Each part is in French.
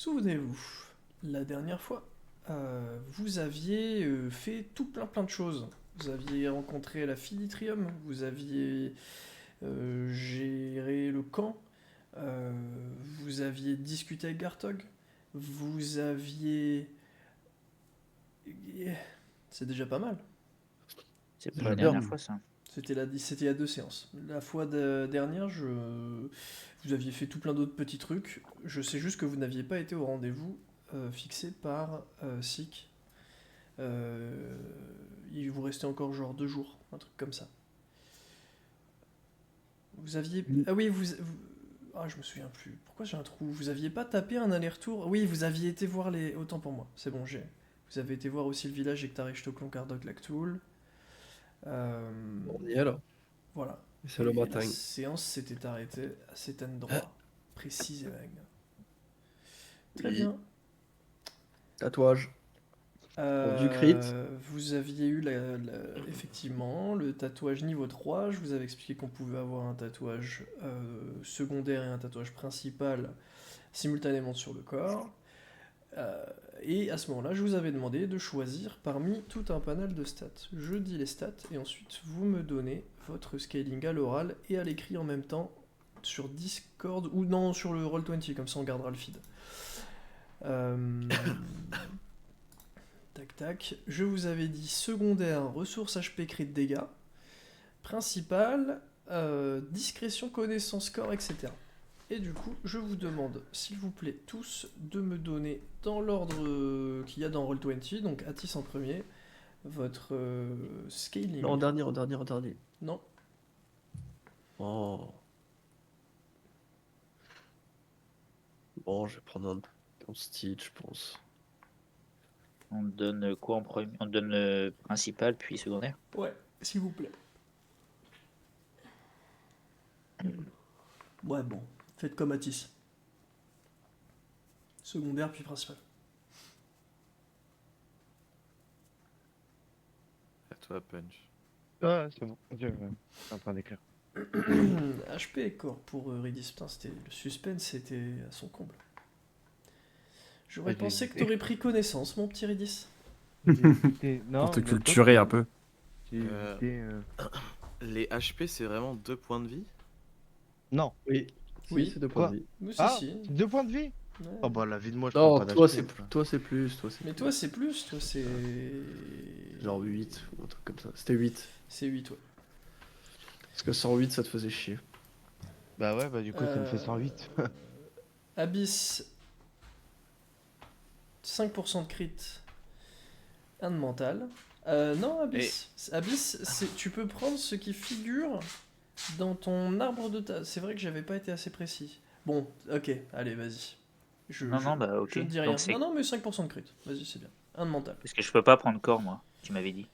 Souvenez-vous, la dernière fois, vous aviez fait tout plein de choses. Vous aviez rencontré la fille d'Itrium, vous aviez géré le camp, euh, vous aviez discuté avec Gartog, vous aviez... C'est déjà pas mal. C'est C'est pour la déjà bien. dernière fois, ça. C'était il y a 2 séances. La fois dernière, vous aviez fait tout plein d'autres petits trucs. Je sais juste que vous n'aviez pas été au rendez-vous fixé par SIC. Il vous restait encore genre 2 jours, un truc comme ça. Vous aviez... Ah oui, Ah, je me souviens plus. Pourquoi j'ai un trou? Vous aviez pas tapé un aller-retour? Oui, vous aviez été voir les... Autant pour moi, c'est bon, j'ai... Vous avez été voir aussi le village Ektarech Toklon Kardok Laktoul. Euh, On y est là. Voilà. Et c'est le Et la matin. séance s'était arrêtée à cet Ah, endroit précis et vague. Très oui. bien. Tatouage. Pour du crit. Vous aviez eu effectivement le tatouage niveau 3. Je vous avais expliqué qu'on pouvait avoir un tatouage secondaire et un tatouage principal simultanément sur le corps. Euh, et à ce moment-là, je vous avais demandé de choisir parmi tout un panel de stats. Je dis les stats et ensuite vous me donnez votre scaling à l'oral et à l'écrit en même temps sur Discord ou non sur le Roll20, comme ça on gardera le feed. Euh, Tac tac. Je vous avais dit secondaire, ressources HP crit dégâts. Principal, discrétion, connaissance, corps, etc. Et du coup, je vous demande, s'il vous plaît, tous, de me donner dans l'ordre qu'il y a dans Roll20, donc Atis en premier, votre scaling. Non, en dernier. Non. Oh. Bon, je vais prendre un style, je pense. On donne quoi en premier? On donne le principal, puis secondaire. Ouais, s'il vous plaît. Ouais, bon. Faites comme Atis. Secondaire, puis principal. À toi, Punch. Ah, c'est bon. Je suis en train d'écrire. HP et corps pour Redis. Putain, le suspense, c'était à son comble. J'aurais J'ai pensé que hésité. t'aurais pris connaissance, mon petit Redis. J'ai hésité. Non, Pour te mais toi, culturer un peu. J'ai hésité. Les HP, c'est vraiment 2 points de vie? Non. Oui. Oui. Si, c'est 2 points Quoi? de vie. Nous, Ah, si. c'est 2 points de vie? Ouais. Oh bah la vie de moi, je prends Non, pas toi d'HP. c'est plus. Mais toi, c'est plus. Toi, c'est. Genre 8 ou un truc comme ça. C'était 8. C'est 8, ouais. Parce que 108, ça te faisait chier. Bah ouais, bah du coup, ça me fait 108. Abyss, 5% de crit, 1 de mental. Non, Abyss. Abyss, tu peux prendre ce qui figure dans ton arbre de ta... C'est vrai que j'avais pas été assez précis. Bon, ok, allez, vas-y. Non, bah ok. Je ne dis rien. Donc c'est Non, non, mais 5% de crit. Vas-y, c'est bien. 1 de mental. parce que je peux pas prendre corps, moi. Tu m'avais dit.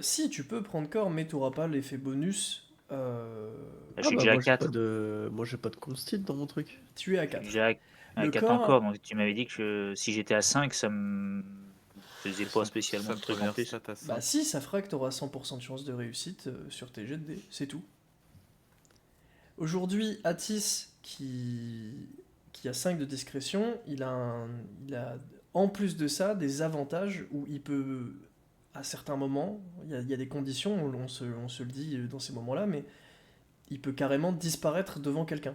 Si, tu peux prendre corps, mais t'auras pas l'effet bonus. Là, je suis déjà à moi j'ai 4. pas de. Moi j'ai pas de constit dans mon truc. Tu es à Je suis 4. déjà à Le 4 en corps, corps. Donc tu m'avais dit que si j'étais à 5, ça me faisait pas spécialement Sa de trucs en première plus. stat à 5. bah si, ça fera que t'auras 100% de chance de réussite sur tes jets de dés, c'est tout. Aujourd'hui, Atis, qui a 5 de discrétion, il a en plus de ça des avantages où il peut, à certains moments, il y a des conditions, on se le dit dans ces moments-là, mais il peut carrément disparaître devant quelqu'un.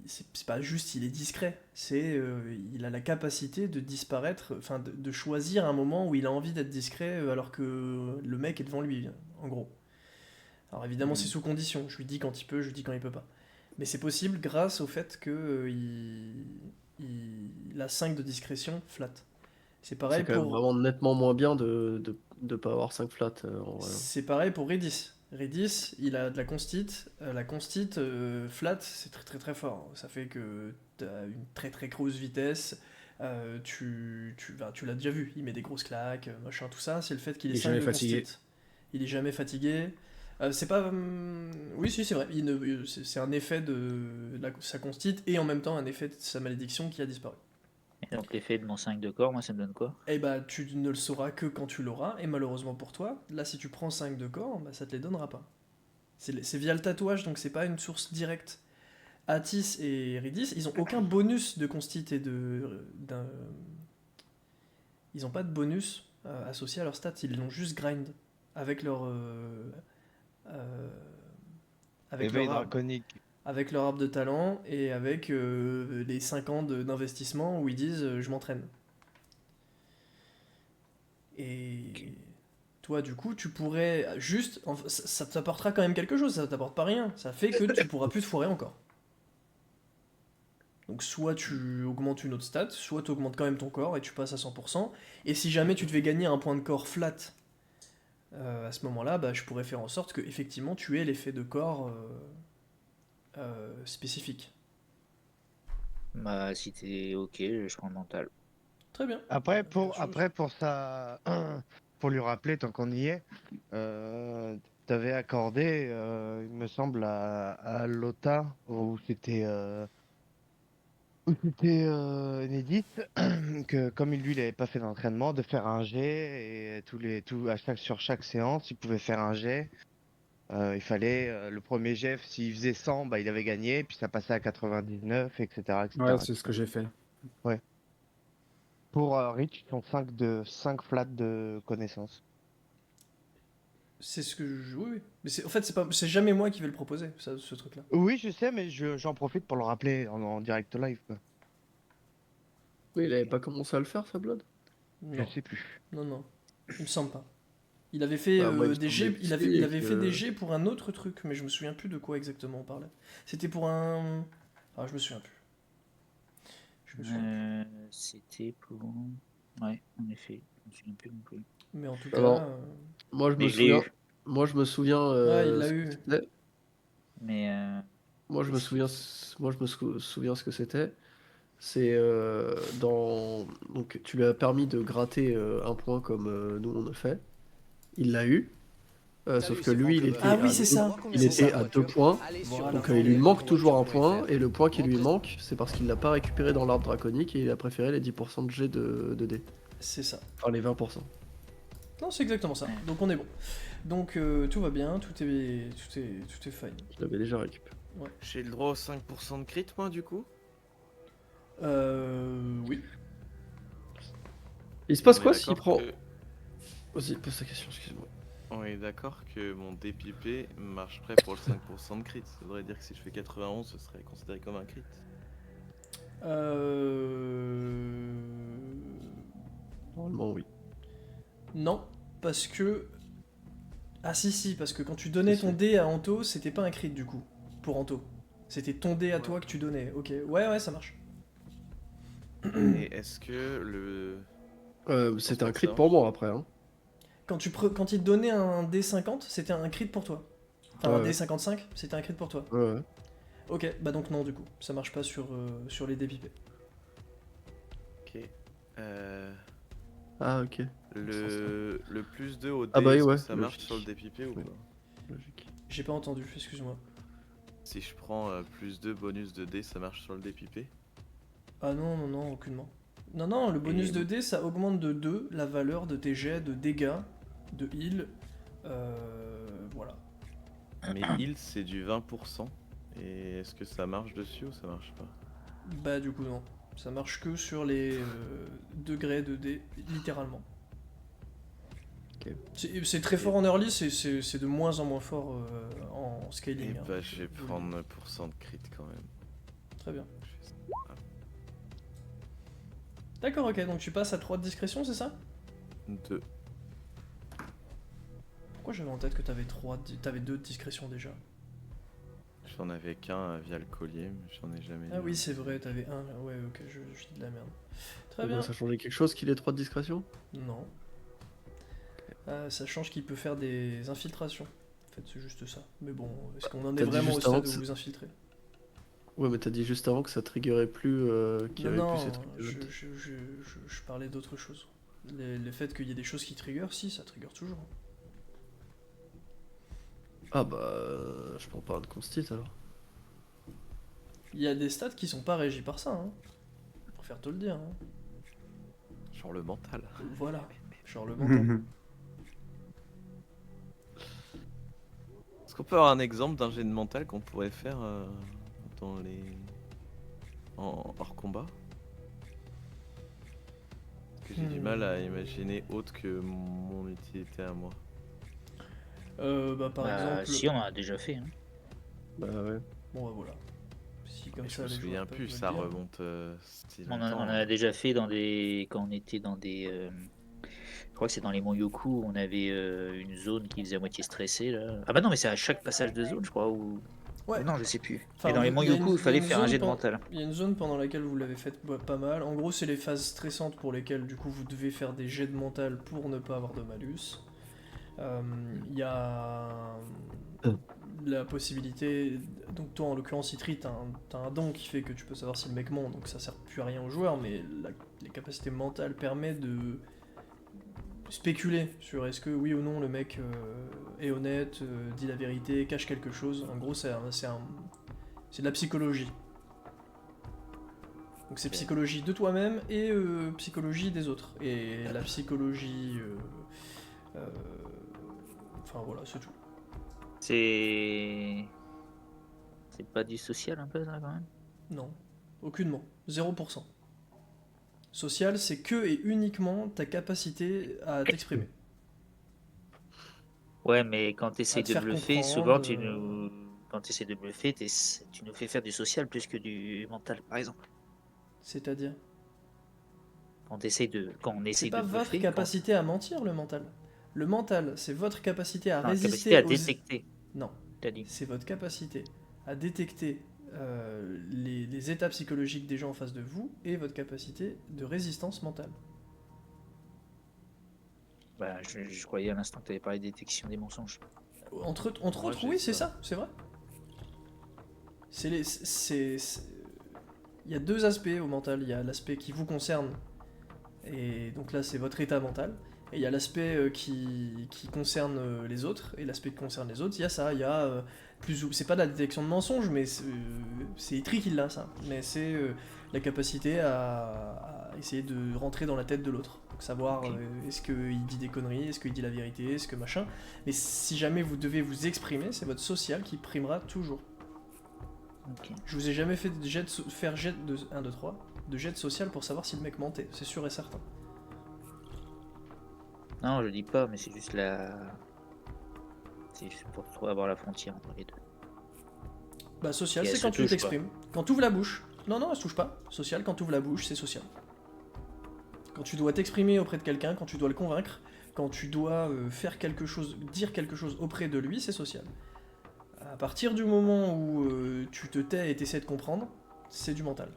C'est pas juste il est discret, il a la capacité de disparaître, enfin de choisir un moment où il a envie d'être discret alors que le mec est devant lui, en gros. Alors évidemment c'est sous condition, je lui dis quand il peut, je lui dis quand il peut pas. Mais c'est possible grâce au fait que il a 5 de discrétion flat. C'est pareil C'est quand même pour vraiment nettement moins bien de pas avoir 5 flats en vrai. c'est pareil pour Redis. Redis, il a de la constite. La constite flat, c'est très fort. Ça fait que tu as une très grosse vitesse. Tu l'as déjà vu, il met des grosses claques, machin, tout ça. C'est le fait qu'il ait Il est 5 jamais de fatigué. constite. Il est jamais fatigué. C'est pas. Oui, si, c'est vrai. C'est un effet de sa constite et en même temps un effet de sa malédiction qui a disparu. Et donc l'effet de mon 5 de corps, moi, ça me donne quoi? Eh bah, tu ne le sauras que quand tu l'auras, et malheureusement pour toi, là, si tu prends 5 de corps, bah, ça te les donnera pas. C'est via le tatouage, donc c'est pas une source directe. Atis et Ridis, ils ont aucun bonus de constit et ils ont pas de bonus associé à leur stats, ils l'ont juste grind avec euh, avec Éveil leur arbre, draconique. avec leur arbre de talent et avec les 5 ans d'investissement où ils disent je m'entraîne. Et toi, du coup, tu pourrais juste. Ça t'apportera quand même quelque chose, ça t'apporte pas rien. Ça fait que tu pourras plus te foirer encore. Donc, soit tu augmentes une autre stat, soit tu augmentes quand même ton corps et tu passes à 100%. Et si jamais tu devais gagner un point de corps flat à ce moment-là, bah, je pourrais faire en sorte que effectivement tu aies l'effet de corps spécifique. Bah, si t'es ok, je prends le mental. Très bien. Après, Bien sûr, pour ça, pour lui rappeler, tant qu'on y est, t'avais accordé, il me semble, à Lota, où c'était Enedis, que comme lui, il n'avait pas fait d'entraînement, de faire un jet, et sur chaque séance, il pouvait faire un jet. Il fallait, le premier jet, s'il faisait 100, bah, il avait gagné, puis ça passait à 99, etc., Ouais, etc. c'est ce que j'ai fait. Ouais. Pour Rich, ils sont 5 flats de connaissances. c'est ce que je. Oui, oui. Mais en fait, c'est jamais moi qui vais le proposer, ce truc-là. Oui, je sais, mais j'en profite pour le rappeler en direct live, quoi. Oui, il avait pas commencé à le faire, ça, Blood? Je Non, sais plus. non, non. Il me semble pas. Il avait fait Bah, moi, il me des semblait jets, que il si, et avait fait des que... jets pour un autre truc, mais je me souviens plus de quoi exactement on parlait. C'était pour un. Ah, je me souviens plus. Je me souviens plus. C'était pour. Ouais, en effet, je me souviens plus non plus. Mais en tout cas, Alors, moi, je me Mais je l'ai souviens... eu. Moi, je me souviens ah, il l'a ce que eu. c'était. Mais. Moi, je me Qu'est-ce souviens... qui. Moi, je me souviens ce que c'était. C'est dans... Donc, tu lui as permis de gratter un point comme nous, on a fait. Il l'a eu. Sauf que lui, Ah oui, c'est ça. il C'est était ça. à 2 points. Voilà. Donc il lui manque toujours un point. Et le point qui lui manque, c'est parce qu'il l'a pas récupéré dans l'arbre draconique et il a préféré les 10% de G de dés. C'est ça. Enfin, les 20%. Non, c'est exactement ça. Donc on est bon. Donc tout va bien, tout est fine. Je l'avais déjà récupéré. J'ai le droit aux 5% de crit, moi, du coup. Oui. Il se passe On est quoi s'il d'accord prend... que- Vas-y, pose ta question, excuse-moi. On est d'accord que mon DPP marcherait pour le 5% de crit. Ça voudrait dire que si je fais 91, ce serait considéré comme un crit. Normalement, oui. Non, parce que. Ah si, parce que quand tu donnais Si, ton si. dé à Anto, c'était pas un crit du coup, pour Anto. C'était ton dé à Ouais. toi que tu donnais. Ok, ouais, ça marche. Et est-ce que le. C'était un que crit ça pour marche. moi après. Hein. Quand il te donnait un D50, c'était un crit pour toi. Enfin, un Ouais. D55, c'était un crit pour toi. Ouais. Ok, bah donc non, du coup, ça marche pas sur les DPP. Ok. Ah, ok. Le plus 2 au dé, Ah bah oui, est-ce que ouais, ça marche logique. sur le DPP ou Oui. pas? Logique. J'ai pas entendu, excuse-moi. Si je prends plus 2 bonus de dé, ça marche sur le DPP? Ah non, aucunement. Non, le bonus Et- de dé, ça augmente de 2 la valeur de tes jets de dégâts, de heal, voilà. Mais heal, c'est du 20%. Et est-ce que ça marche dessus ou ça marche pas? Bah du coup non, ça marche que sur les degrés de dé, littéralement. Ok. C'est très fort en early, c'est de moins en moins fort en Et scaling. hein. bah, je vais prendre 9% de crit quand même. Très bien. Je fais ça. D'accord, ok, donc tu passes à 3 de discrétion, c'est ça? 2. Pourquoi j'avais en tête que t'avais 2 de discrétion déjà? J'en avais qu'un via le collier, mais j'en ai jamais Ah eu oui, un. c'est vrai, t'avais un. Ouais, ok, je dis de la merde. Très Eh ben, bien. ça changeait quelque chose qu'il ait 3 de discrétion? Non. Ça change qu'il peut faire des infiltrations. En fait, c'est juste ça. Mais bon, est-ce qu'on en est T'as dit vraiment au juste avant stade où que vous infiltrez? Ouais, mais t'as dit juste avant que ça triggerait plus, qu'il y avait Non, plus ces je, triggers. je parlais d'autre chose. Le fait qu'il y ait des choses qui trigger, si, ça trigger toujours. Ah bah, je prends pas un de constit alors. Il y a des stats qui sont pas régis par ça, hein. Je préfère te le dire, hein. Genre le mental. Voilà, genre le mental. Est-ce qu'on peut avoir un exemple d'un jet de mental qu'on pourrait faire en dans les... hors combat? Parce que j'ai du mal à imaginer autre que mon utilité à moi. Par exemple... Si, on en a déjà fait. Hein. Bah ouais. Bon, bah voilà. Si comme Et je ça, me les souviens joueurs peuvent plus, me le ça dire. remonte si On en longtemps. a déjà fait dans des. Quand on était dans des. Je crois que c'est dans les monts Yoku, on avait une zone qui faisait à moitié stressée là. Ah bah non, mais c'est à chaque passage de zone, je crois. Ou... Ouais. Non, je sais plus. Enfin, Et dans les monts il y a Yoku, une- il fallait il y a une faire un zone jet de pen- mental. Il y a une zone pendant laquelle vous l'avez fait pas mal. En gros, c'est les phases stressantes pour lesquelles du coup vous devez faire des jets de mental pour ne pas avoir de malus. Il y a la possibilité. Donc, toi en l'occurrence, Itri, t'as un don qui fait que tu peux savoir si le mec ment, donc ça sert plus à rien aux joueurs, mais les capacités mentales permettent de spéculer sur est-ce que oui ou non le mec est honnête, dit la vérité, cache quelque chose. En gros, c'est de la psychologie. Donc c'est psychologie de toi-même et psychologie des autres. Et la psychologie... Enfin voilà, c'est tout. C'est pas du social un peu ça quand même. Non, aucunement. 0%. Social, c'est que et uniquement ta capacité à t'exprimer. Ouais, mais quand tu essaies te de faire bluffer, comprendre, souvent quand tu essaies de bluffer, tu nous fais faire du social plus que du mental, par exemple. C'est-à-dire, Quand on essaie de c'est pas votre bluffer, capacité à mentir, le mental. Le mental, c'est votre capacité à non, la résister capacité à aux... détecter, Non, t'as dit. c'est votre capacité à détecter les états psychologiques des gens en face de vous et votre capacité de résistance mentale. Bah, je croyais à l'instant que tu avais parlé de détection des mensonges. Entre Moi, autres, j'ai oui, c'est ça. ça, c'est vrai. Il y a deux aspects au mental. Il y a l'aspect qui vous concerne, et donc là c'est votre état mental. Et il y a l'aspect qui concerne les autres, et l'aspect qui concerne les autres, il y a ça, il y a plus ou... C'est pas de la détection de mensonges, mais c'est Itri qui l'a ça. Mais c'est la capacité à essayer de rentrer dans la tête de l'autre. Donc savoir Ok. est-ce qu'il dit des conneries, est-ce qu'il dit la vérité, est-ce que machin. Mais si jamais vous devez vous exprimer, c'est votre social qui primera toujours. Ok. Je vous ai jamais fait de faire jet de 1, 2, 3, de jet social pour savoir si le mec mentait, c'est sûr et certain. Non, je dis pas, mais c'est juste c'est juste pour trop avoir la frontière entre les deux. Bah social, Et elle c'est quand se tu touche, t'exprimes. Quand tu ouvres la bouche. Non, non, elle se touche pas. Social, quand tu ouvres la bouche, c'est social. Quand tu dois t'exprimer auprès de quelqu'un, quand tu dois le convaincre, quand tu dois faire quelque chose, dire quelque chose auprès de lui, c'est social. À partir du moment où tu te tais et t'essaies de comprendre, c'est du mental.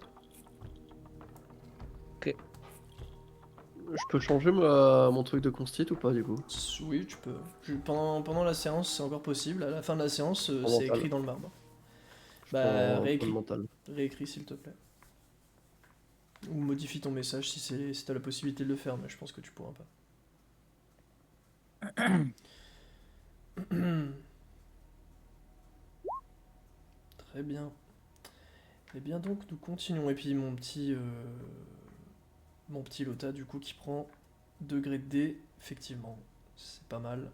Je peux changer mon truc de constit ou pas du coup? Oui, tu peux. Pendant la séance, c'est encore possible. À la fin de la séance, En c'est mental. écrit dans le marbre. Je Bah, prends réécris. le mental. Réécris s'il te plaît. Ou modifie ton message si t'as la possibilité de le faire, mais je pense que tu pourras pas. Très bien. Et bien donc nous continuons. Et puis mon petit Lota du coup qui prend degré de D, effectivement. C'est pas mal.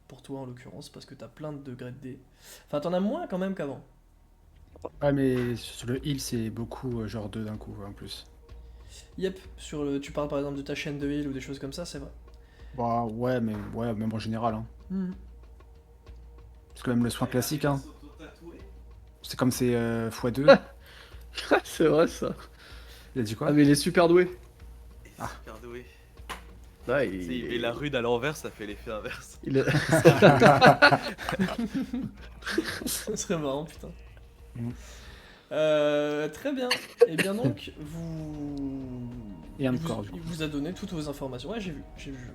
Pour toi en l'occurrence, parce que t'as plein de degrés de D. Enfin t'en as moins quand même qu'avant. Ouais, mais sur le heal, c'est beaucoup, genre 2 d'un coup, en plus. Yep, tu parles par exemple de ta chaîne de heal ou des choses comme ça, c'est vrai. Bah, ouais, mais ouais, même en général, hein. Parce que même le soin classique, hein. C'est comme c'est x2. C'est vrai ça. Il a dit quoi? Ah mais il est super doué. Et super doué. Ah, Tu sais, il met la rude à l'envers, ça fait l'effet inverse. il est- Ça serait marrant, putain. Mm. Très bien. Et bien donc, Et un il vous, corps, du coup. il vous a donné toutes vos informations. Ouais, j'ai vu.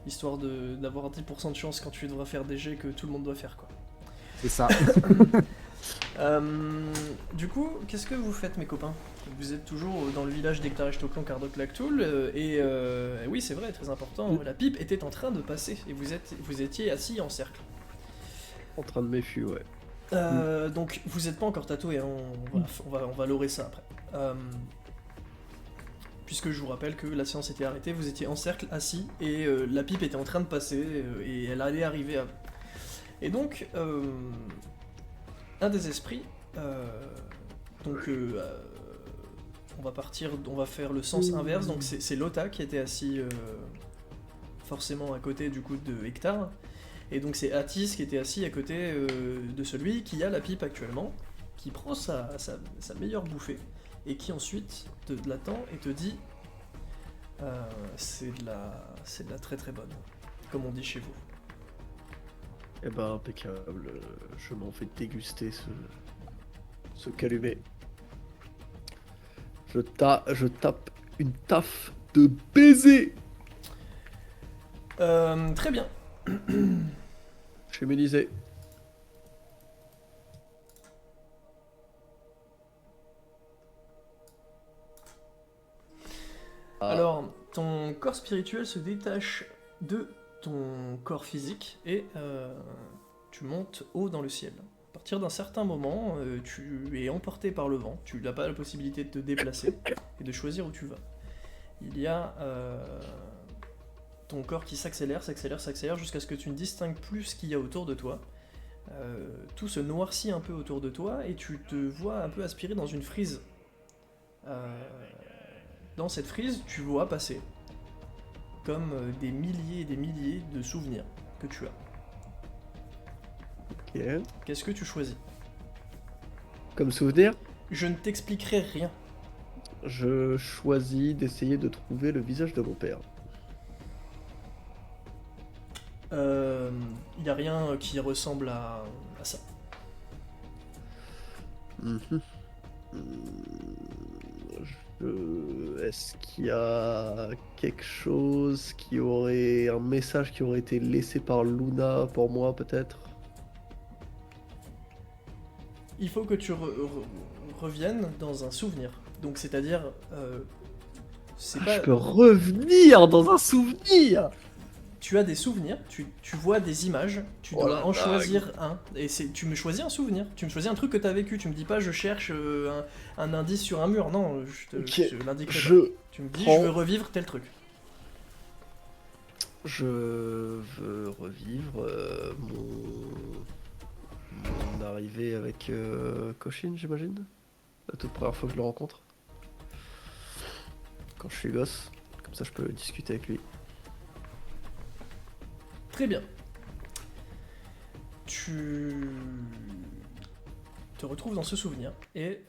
Histoire d'avoir 10% de chance quand tu devras faire des jets que tout le monde doit faire, quoi. C'est ça. Du coup, qu'est-ce que vous faites, mes copains? Vous êtes toujours dans le village d'Ektaresh Toklon Kardok Laktoul, et oui, c'est vrai, très important, la pipe était en train de passer, et vous étiez assis en cercle. en train de méfier, ouais. Donc vous n'êtes pas encore tatoué, hein, on va lorer ça après. Puisque je vous rappelle que la séance était arrêtée, vous étiez en cercle assis et la pipe était en train de passer et elle allait arriver à vous. Et donc un des esprits Donc on va faire le sens inverse. Donc c'est Lota qui était assis forcément à côté du coup de Hector. Et donc c'est Atis qui était assis à côté de celui qui a la pipe actuellement, qui prend sa meilleure bouffée, et qui ensuite te l'attend et te dit c'est de la très très bonne, comme on dit chez vous. Eh ben, impeccable. Je m'en fais déguster ce calumet. Je tape une taf de baiser Très bien. chez Mélisée. Alors, ton corps spirituel se détache de ton corps physique et tu montes haut dans le ciel. À partir d'un certain moment, tu es emporté par le vent, tu n'as pas la possibilité de te déplacer et de choisir où tu vas. Il y a ton corps qui s'accélère jusqu'à ce que tu ne distingues plus ce qu'il y a autour de toi. Tout se noircit un peu autour de toi et tu te vois un peu aspirer dans une frise. Dans cette frise, tu vois passer comme des milliers et des milliers de souvenirs que tu as. Ok. Qu'est-ce que tu choisis? Comme souvenir, Je ne t'expliquerai rien. je choisis d'essayer de trouver le visage de mon père. Il n'y a rien qui ressemble à ça. Mhm. Est-ce qu'il y a quelque chose qui aurait... un message qui aurait été laissé par Luna pour moi, peut-être? Il faut que tu reviennes dans un souvenir. Donc c'est-à-dire... c'est pas... Je peux revenir dans un souvenir! Tu as des souvenirs, tu vois des images, tu Oh dois la en dingue. choisir un. Et tu me choisis un souvenir, tu me choisis un truc que tu as vécu. Tu me dis pas je cherche un indice sur un mur, non, je Ok, l'indiquerai pas. je Tu me dis prends- je veux revivre tel truc. Je veux revivre mon arrivée avec Koshin, j'imagine. La toute première fois que je le rencontre. Quand je suis gosse. Comme ça, je peux discuter avec lui. Très bien. Tu te retrouves dans ce souvenir et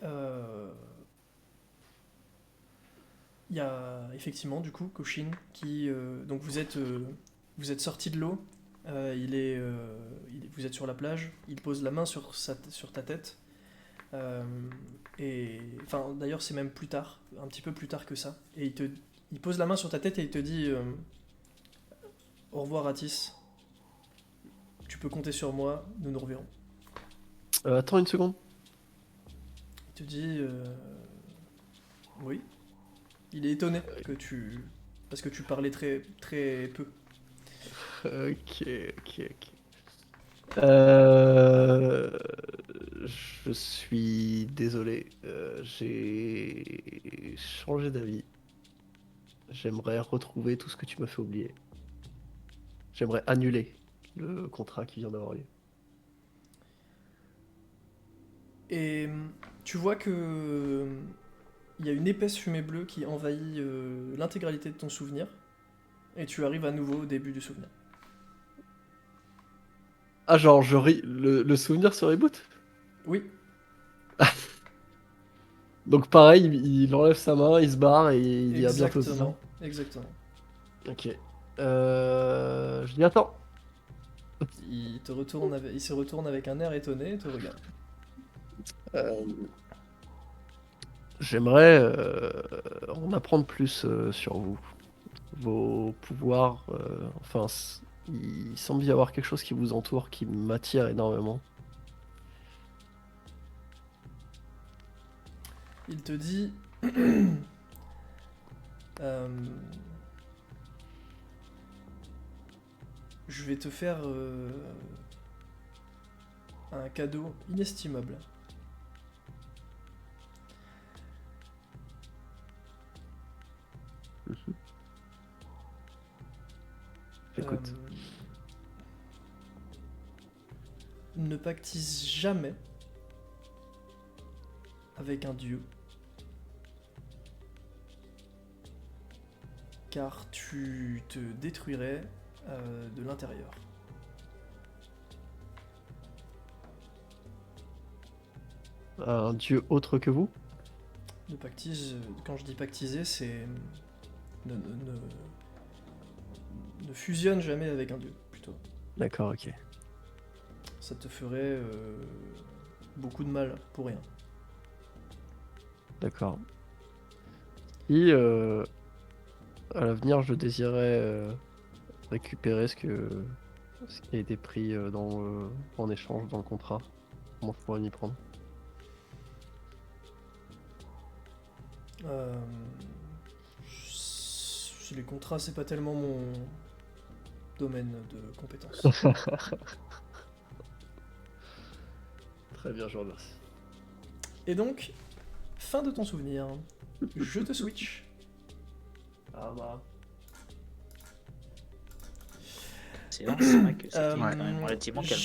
il y a effectivement du coup Koshin qui donc vous êtes sorti de l'eau. Vous êtes sur la plage. Il pose la main sur ta tête. Et enfin d'ailleurs c'est même plus tard, un petit peu plus tard que ça. Et il pose la main sur ta tête et il te dit au revoir Atis. Tu peux compter sur moi, nous nous reverrons. Attends une seconde. Il te dit oui. Il est étonné parce que tu parlais très très peu. Ok. Je suis désolé. J'ai changé d'avis. J'aimerais retrouver tout ce que tu m'as fait oublier. J'aimerais annuler le contrat qui vient d'avoir lieu. Et tu vois que il y a une épaisse fumée bleue qui envahit l'intégralité de ton souvenir. Et tu arrives à nouveau au début du souvenir. Ah, genre, le souvenir se reboot? Oui, Donc, pareil, il enlève sa main, il se barre et il dit à bientôt, c'est ça? exactement. Ok. Je dis attends. Il se retourne avec un air étonné et te regarde. Euh, J'aimerais en apprendre plus sur vous. Vos pouvoirs. Enfin, il semble y avoir quelque chose qui vous entoure, qui m'attire énormément. Il te dit je vais te faire un cadeau inestimable. Écoute. Ne pactise jamais avec un dieu. Car tu te détruirais de l'intérieur. Un dieu autre que vous? Ne pactise, quand je dis pactiser, c'est ne, ne- ne- ne fusionne jamais avec un dieu, plutôt. D'accord, ok. Ça te ferait beaucoup de mal pour rien. D'accord. Si à l'avenir je désirais récupérer ce qui a été pris en échange dans le contrat, comment je pourrais m'y prendre? Euh, les contrats, c'est pas tellement mon domaine de compétences. Très bien, je vous remercie. Et donc, fin de ton souvenir. Je te switch. Ah bah. C'est vrai que c'était Euh, quand même relativement calme.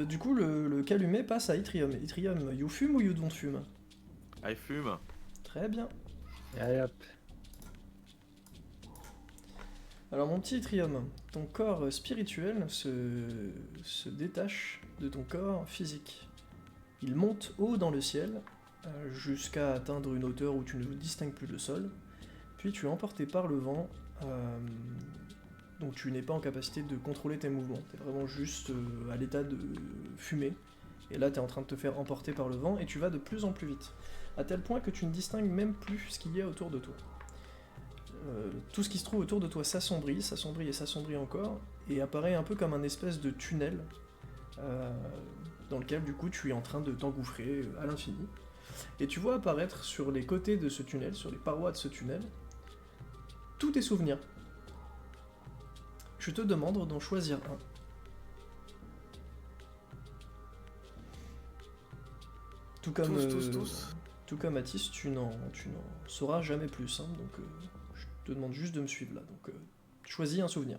Du coup, le calumet passe à Yttrium. Yttrium, you fume ou you don't fume? I fume. Très bien. Allez hop. Alors mon petit Yttrium, ton corps spirituel se détache de ton corps physique. Il monte haut dans le ciel, jusqu'à atteindre une hauteur où tu ne distingues plus le sol, puis tu es emporté par le vent, donc tu n'es pas en capacité de contrôler tes mouvements, tu es vraiment juste à l'état de fumée, et là tu es en train de te faire emporter par le vent, et tu vas de plus en plus vite, à tel point que tu ne distingues même plus ce qu'il y a autour de toi. Tout ce qui se trouve autour de toi s'assombrit et s'assombrit encore, et apparaît un peu comme un espèce de tunnel, dans lequel du coup tu es en train de t'engouffrer à l'infini. Et tu vois apparaître sur les côtés de ce tunnel, sur les parois de ce tunnel, tous tes souvenirs. Je te demande d'en choisir un. Tout comme, Tous. tout comme Atis, tu n'en sauras jamais plus, hein, donc je te demande juste de me suivre là. Donc choisis un souvenir.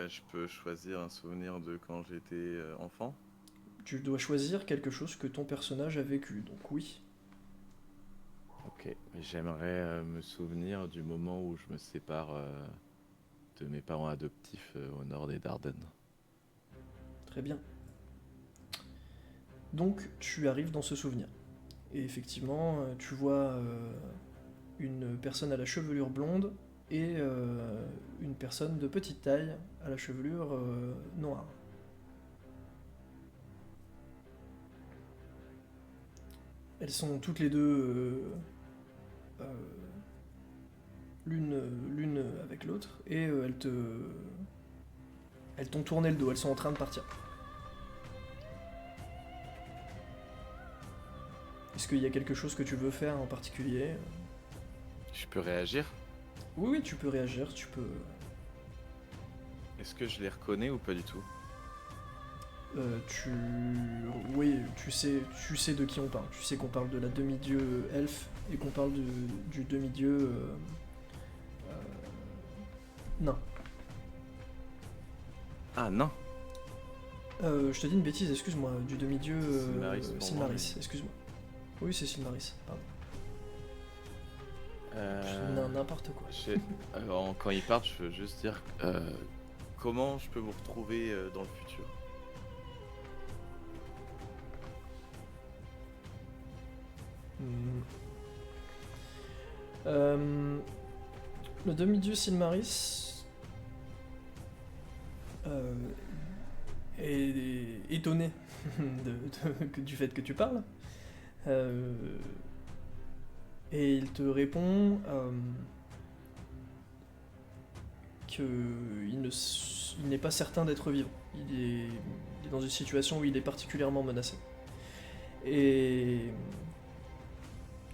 Je peux choisir un souvenir de quand j'étais enfant. Tu dois choisir quelque chose que ton personnage a vécu, donc oui. Ok, mais j'aimerais me souvenir du moment où je me sépare de mes parents adoptifs au nord des Dardennes. Très bien. Donc tu arrives dans ce souvenir. Et effectivement, tu vois une personne à la chevelure blonde et une personne de petite taille à la chevelure noire. Elles sont toutes les deux l'une avec l'autre et elles t'ont tourné le dos, elles sont en train de partir. Est-ce qu'il y a quelque chose que tu veux faire en particulier? Je peux réagir? Oui, tu peux réagir, tu peux... Est-ce que je les reconnais ou pas du tout? Oui, tu sais de qui on parle. Tu sais qu'on parle de la demi-dieu elfe et qu'on parle du demi-dieu nain. Ah non. Je te dis une bêtise, excuse-moi, du demi-dieu Sylmaris pour moi, Sylmaris, mais- excuse-moi. Oui, c'est Sylmaris, pardon. Euh, N'importe quoi. Alors, quand ils partent, je veux juste dire comment je peux vous retrouver dans le futur. Le demi-dieu Sylmaris est étonné du fait que tu parles. Et il te répond qu'il n'est pas certain d'être vivant. Il est dans une situation où il est particulièrement menacé. Et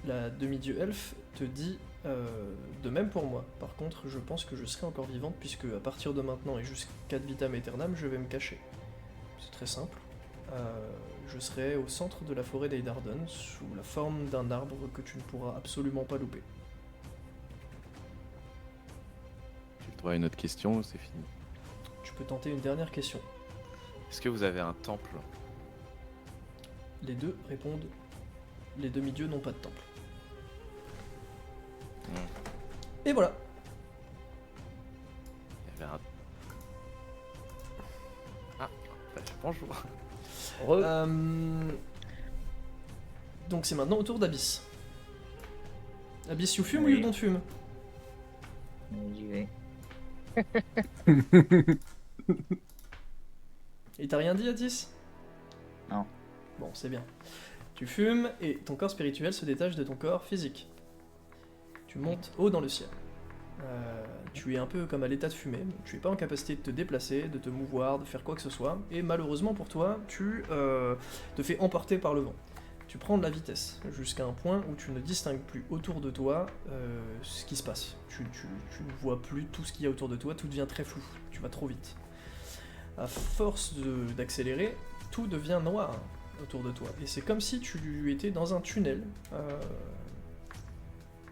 la demi-dieu elfe te dit de même pour moi. Par contre, je pense que je serai encore vivante puisque à partir de maintenant et jusqu'à vitam aeternam, je vais me cacher. C'est très simple. Je serai au centre de la forêt d'Eidarden sous la forme d'un arbre que tu ne pourras absolument pas louper. J'ai le droit à une autre question ou c'est fini? Tu peux tenter une dernière question. Est-ce que vous avez un temple? Les deux répondent, les demi-dieux n'ont pas de temple. Et voilà. Il y avait un... Ah, bah, bonjour. Donc c'est maintenant au tour d'Abyss. Abyss, you fume ou Oui. you don't fume? J'y vais. Et t'as rien dit, Atis? Non. Bon, c'est bien. Tu fumes et ton corps spirituel se détache de ton corps physique. Tu montes haut dans le ciel. Tu es un peu comme à l'état de fumée. Tu n'es pas en capacité de te déplacer, de te mouvoir, de faire quoi que ce soit. Et malheureusement pour toi, tu te fais emporter par le vent. Tu prends de la vitesse jusqu'à un point où tu ne distingues plus autour de toi ce qui se passe. Tu ne vois plus tout ce qu'il y a autour de toi, tout devient très flou. Tu vas trop vite. À force d'accélérer, tout devient noir autour de toi. Et c'est comme si tu étais dans un tunnel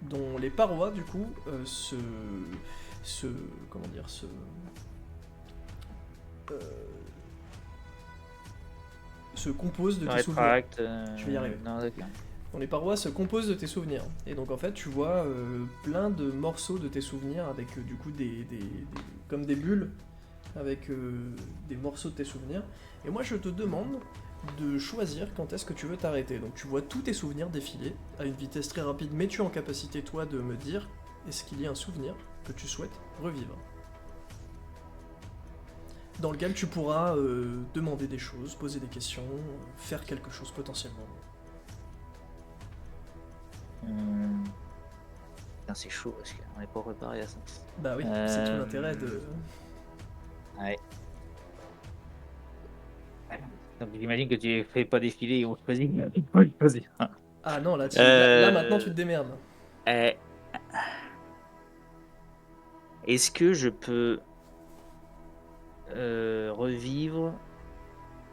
dont les parois, du coup, se composent de tes souvenirs. Rétract, Je vais y arriver. Non, d'accord. Dont les parois se composent de tes souvenirs. Et donc en fait, tu vois plein de morceaux de tes souvenirs avec du coup comme des bulles avec des morceaux de tes souvenirs. Et moi, je te demande de choisir quand est-ce que tu veux t'arrêter. Donc tu vois tous tes souvenirs défiler à une vitesse très rapide, mais tu es en capacité, toi, de me dire est-ce qu'il y a un souvenir que tu souhaites revivre, dans lequel tu pourras demander des choses, poser des questions, faire quelque chose potentiellement. Putain, c'est chaud parce qu'on n'est pas préparé à ça. Bah oui, c'est tout l'intérêt de... Ouais. Donc j'imagine que tu fais pas défiler et on choisit. Ah non, là, Euh, là maintenant tu te démerdes. Est-ce que je peux revivre,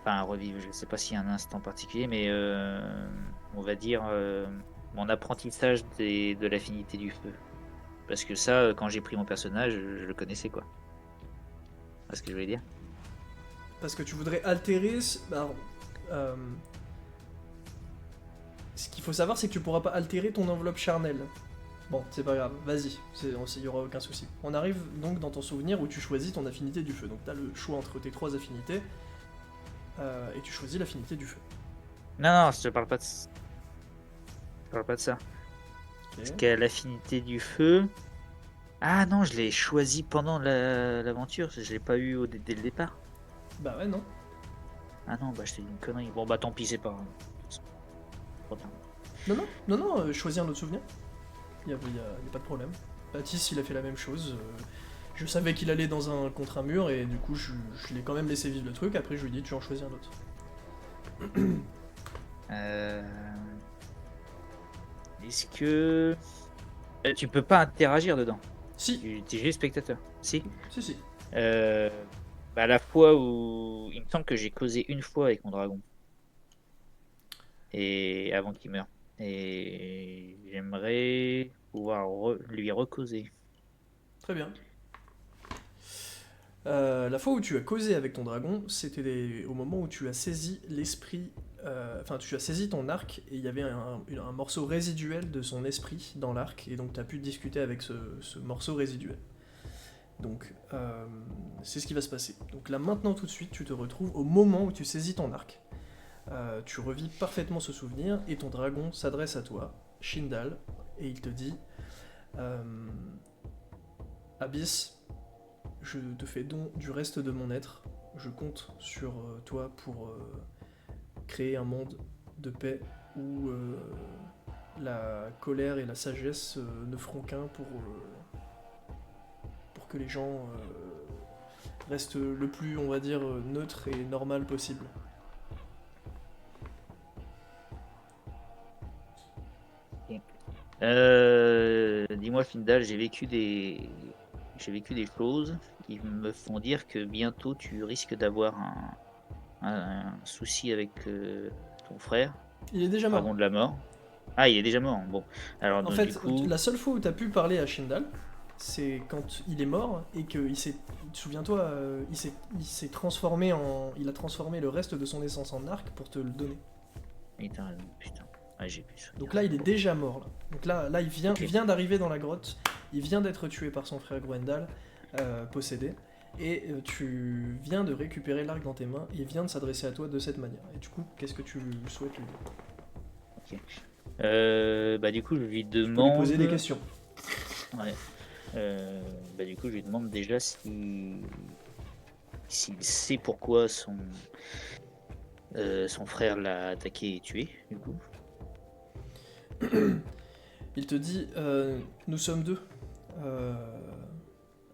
je sais pas s'il y a un instant particulier, mais on va dire mon apprentissage de l'affinité du feu. Parce que ça, quand j'ai pris mon personnage, je le connaissais, quoi. C'est ce que je voulais dire. Parce que tu voudrais altérer... ce qu'il faut savoir, c'est que tu pourras pas altérer ton enveloppe charnelle. Bon, c'est pas grave, vas-y, il y aura aucun souci. On arrive donc dans ton souvenir où tu choisis ton affinité du feu. Donc t'as le choix entre tes 3 affinités, et tu choisis l'affinité du feu. Non, je parle pas de ça. Je parle pas de ça. Ok. Parce qu'à l'affinité du feu... Ah non, je l'ai choisi pendant l'aventure, je l'ai pas eu dès le départ. Bah ouais, non. Ah non, bah je t'ai dit une connerie. Bon bah tant pis, c'est pas grave. Trop bien. Non, choisis un autre souvenir. Y a pas de problème. Baptiste, il a fait la même chose. Je savais qu'il allait contre un mur, et du coup, je l'ai quand même laissé vivre le truc. Après, je lui ai dit, tu en choisis un autre. Est-ce que... tu peux pas interagir dedans? Si, Tu es juste spectateur. Si. si. Bah, la fois où... Il me semble que j'ai causé une fois avec mon dragon. Et avant qu'il meure. Et j'aimerais pouvoir lui recauser. Très bien. La fois où tu as causé avec ton dragon, c'était au moment où tu as saisi l'esprit... Enfin, tu as saisi ton arc, et il y avait un morceau résiduel de son esprit dans l'arc, et donc tu as pu discuter avec ce morceau résiduel. Donc, c'est ce qui va se passer. Donc là, maintenant, tout de suite, tu te retrouves au moment où tu saisis ton arc. Tu revis parfaitement ce souvenir, et ton dragon s'adresse à toi, Shindal, et il te dit Abyss, je te fais don du reste de mon être. Je compte sur toi pour créer un monde de paix où la colère et la sagesse ne feront qu'un pour que les gens restent le plus, on va dire, neutre et normal possible. Dis-moi, Findal, j'ai vécu des choses qui me font dire que bientôt tu risques d'avoir un souci avec ton frère, Il est déjà mort. dragon de la mort. Ah, il est déjà mort. Bon, alors En donc, fait, du coup, la seule fois où tu as pu parler à Shindal, c'est quand il est mort et qu'il s'est... Souviens-toi, il s'est transformé en... Il a transformé le reste de son essence en arc pour te le donner. Et t'as raison, putain. Ouais, j'ai pu souvenir. Donc là, il est déjà mort. Là. Donc là il Ok. vient d'arriver dans la grotte. Il vient d'être tué par son frère Gwendal, possédé. Et tu viens de récupérer l'arc dans tes mains. Et il vient de s'adresser à toi de cette manière. Et du coup, qu'est-ce que tu souhaites lui dire? Bah du coup, je lui Tu peux lui demande. poser des questions. Ouais. Bah du coup, je lui demande déjà s'il sait pourquoi son frère l'a attaqué et tué, du coup. Il te dit nous sommes deux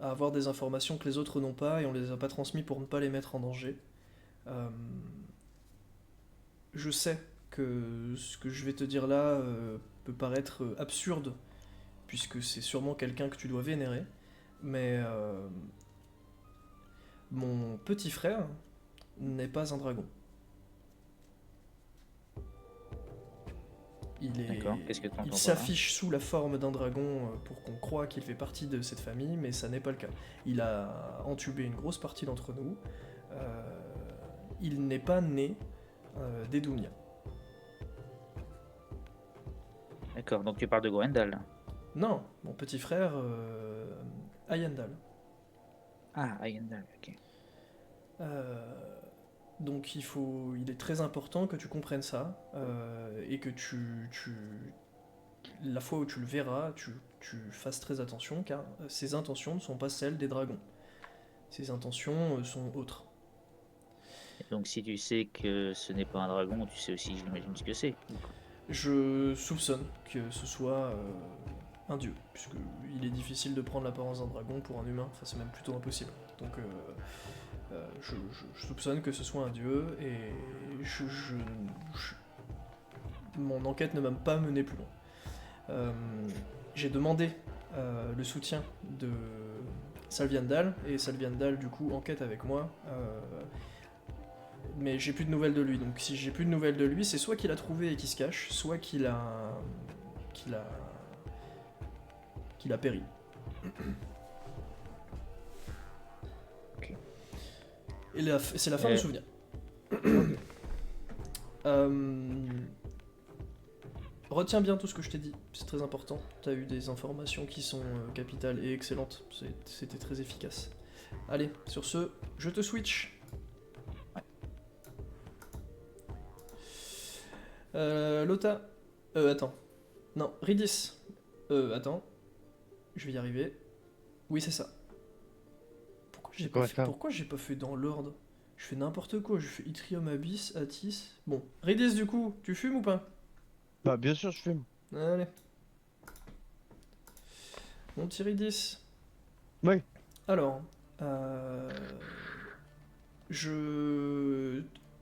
à avoir des informations que les autres n'ont pas et on les a pas transmis pour ne pas les mettre en danger. Je sais que ce que je vais te dire là peut paraître absurde puisque c'est sûrement quelqu'un que tu dois vénérer, mais mon petit frère n'est pas un dragon. D'accord, qu'est-ce que tu entends Il par là? s'affiche sous la forme d'un dragon pour qu'on croie qu'il fait partie de cette famille, mais ça n'est pas le cas. Il a entubé une grosse partie d'entre nous. Il n'est pas né des Doumia. D'accord, donc tu parles de Gwendal. Non, mon petit frère Ayandal. Ah, Ayandal, ok. Donc il est très important que tu comprennes ça et que la fois où tu le verras, tu fasses très attention car ses intentions ne sont pas celles des dragons. Ses intentions sont autres. Et donc si tu sais que ce n'est pas un dragon, tu sais aussi, j'imagine, ce que c'est. Je soupçonne que ce soit un dieu, puisqu'il est difficile de prendre l'apparence d'un dragon pour un humain, enfin c'est même plutôt impossible. Donc je soupçonne que ce soit un dieu et mon enquête ne m'a pas mené plus loin. J'ai demandé le soutien de Salviandal et Salviandal du coup enquête avec moi. Mais j'ai plus de nouvelles de lui, donc si j'ai plus de nouvelles de lui, c'est soit qu'il a trouvé et qu'il se cache, soit qu'il a péri. Ok. Et c'est la fin du souvenir. Retiens bien tout ce que je t'ai dit, c'est très important. T'as eu des informations qui sont capitales et excellentes, c'était très efficace. Allez, sur ce, je te switch. Lota. Attends. Non, Ridis. Attends. Je vais y arriver. Oui, c'est ça. Pourquoi j'ai pas fait dans l'ordre? Je fais n'importe quoi. Je fais Yttrium Abyss, Atis. Bon. Ridis, du coup, tu fumes ou pas? Bah, bien sûr, je fume. Allez. Mon petit Ridis. Oui. Alors.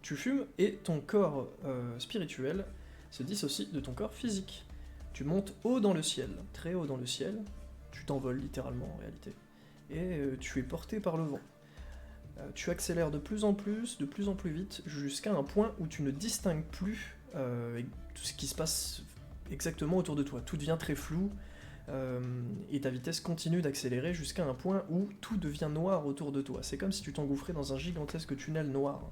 Tu fumes et ton corps spirituel se dissocie de ton corps physique. Tu montes haut dans le ciel, très haut dans le ciel, tu t'envoles littéralement en réalité, et tu es porté par le vent. Tu accélères de plus en plus vite, jusqu'à un point où tu ne distingues plus tout ce qui se passe exactement autour de toi. Tout devient très flou, et ta vitesse continue d'accélérer jusqu'à un point où tout devient noir autour de toi. C'est comme si tu t'engouffrais dans un gigantesque tunnel noir.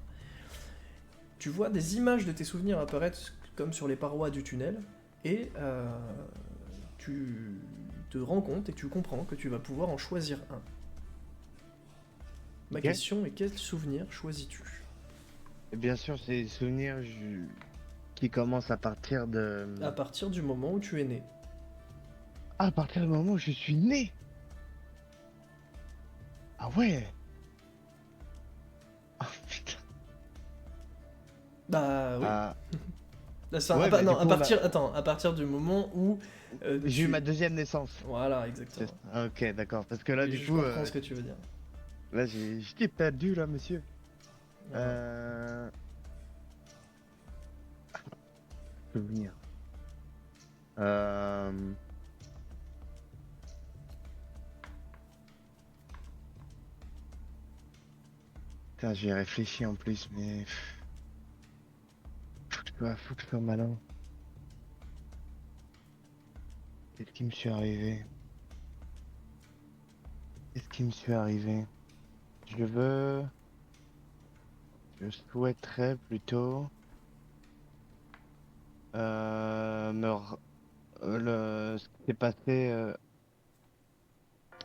Tu vois des images de tes souvenirs apparaître comme sur les parois du tunnel, et tu te rends compte et tu comprends que tu vas pouvoir en choisir un. Ma question est, quel souvenir choisis-tu? Et bien sûr, c'est des souvenirs qui commencent à partir de... À partir du moment où tu es né. À partir du moment où je suis né. Ah ouais. Ah putain. Bah oui. Ah, Enfin, ouais, à partir du moment où j'ai eu ma deuxième naissance. Voilà, exactement. Ok, d'accord. Parce que là, Et du je coup, comprends ce que tu veux dire. là, j'étais perdu, là, monsieur. Souvenir. Putain, j'y ai réfléchi en plus, mais... Faut que je sois malin. Qu'est-ce qui me suis arrivé? Je souhaiterais plutôt... Ce qui s'est passé.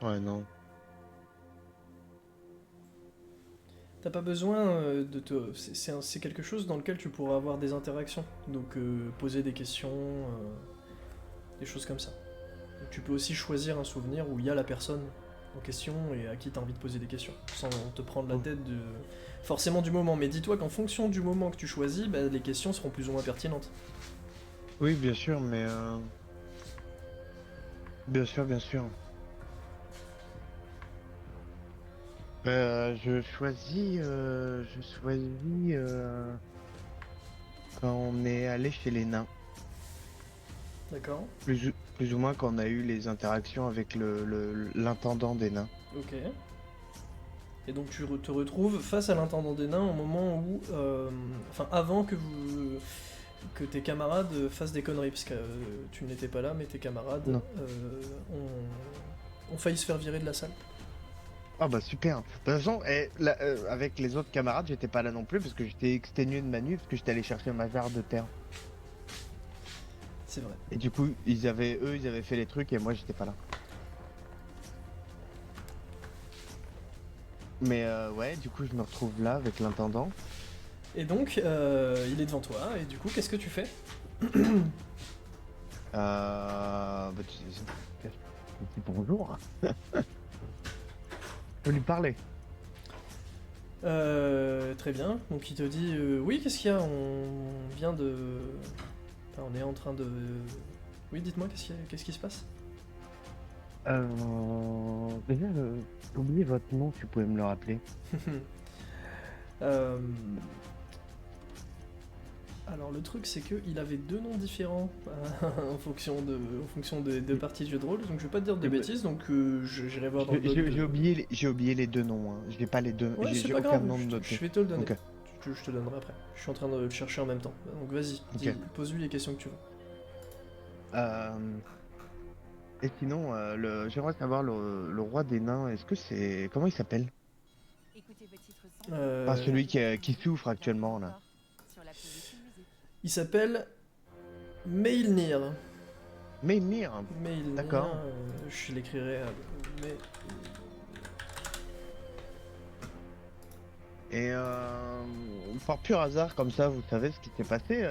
Ouais, non. T'as pas besoin de te. C'est quelque chose dans lequel tu pourras avoir des interactions. Donc poser des questions, des choses comme ça. Donc, tu peux aussi choisir un souvenir où il y a la personne en question et à qui t'as envie de poser des questions. Sans te prendre la tête de. Forcément du moment. Mais dis-toi qu'en fonction du moment que tu choisis, bah, les questions seront plus ou moins pertinentes. Oui, bien sûr, mais. Bien sûr, bien sûr. Je choisis. Quand on est allé chez les nains. D'accord. Plus ou moins quand on a eu les interactions avec l'intendant des nains. Ok. Et donc te retrouves face à l'intendant des nains au moment où, enfin avant que tes camarades fassent des conneries, parce que tu n'étais pas là, mais tes camarades Non. ont failli se faire virer de la salle. Ah bah super. De toute façon, avec les autres camarades, j'étais pas là non plus parce que j'étais exténué de ma nuit parce que j'étais allé chercher ma jarre de terre. C'est vrai. Et du coup, ils avaient fait les trucs et moi j'étais pas là. Mais ouais, du coup, je me retrouve là avec l'intendant. Et donc, il est devant toi, et du coup, qu'est-ce que tu fais? Bah, je dis bonjour. Je peux lui parler. Très bien. Donc il te dit, oui, qu'est-ce qu'il y a? On vient de... Enfin, on est en train de... Oui, dites-moi, qu'est-ce qui se passe? Déjà, j'ai oublié votre nom, si vous pouvez me le rappeler. Euh, Alors le truc c'est qu'il avait deux noms différents en fonction des deux parties de jeu de rôle, donc je vais pas te dire de Eh ben, bêtises, donc j'irai voir dans le J'ai log j'ai oublié, j'ai oublié les deux noms. Hein. J'ai pas les deux. Ouais, c'est J'ai pas aucun grave, nom de je noté. vais te le donner. Ok. Je te donnerai après. Je suis en train de le chercher en même temps. Donc vas-y, Ok. pose-lui les questions que tu veux. Et sinon, j'aimerais savoir le roi des nains. Est-ce que c'est comment il s'appelle? Enfin, Euh, celui qui souffre actuellement là. Il s'appelle Mailnir. Mimir. Mailnir, D'accord. je l'écrirai mais... Et par pur hasard, comme ça, vous savez ce qui s'est passé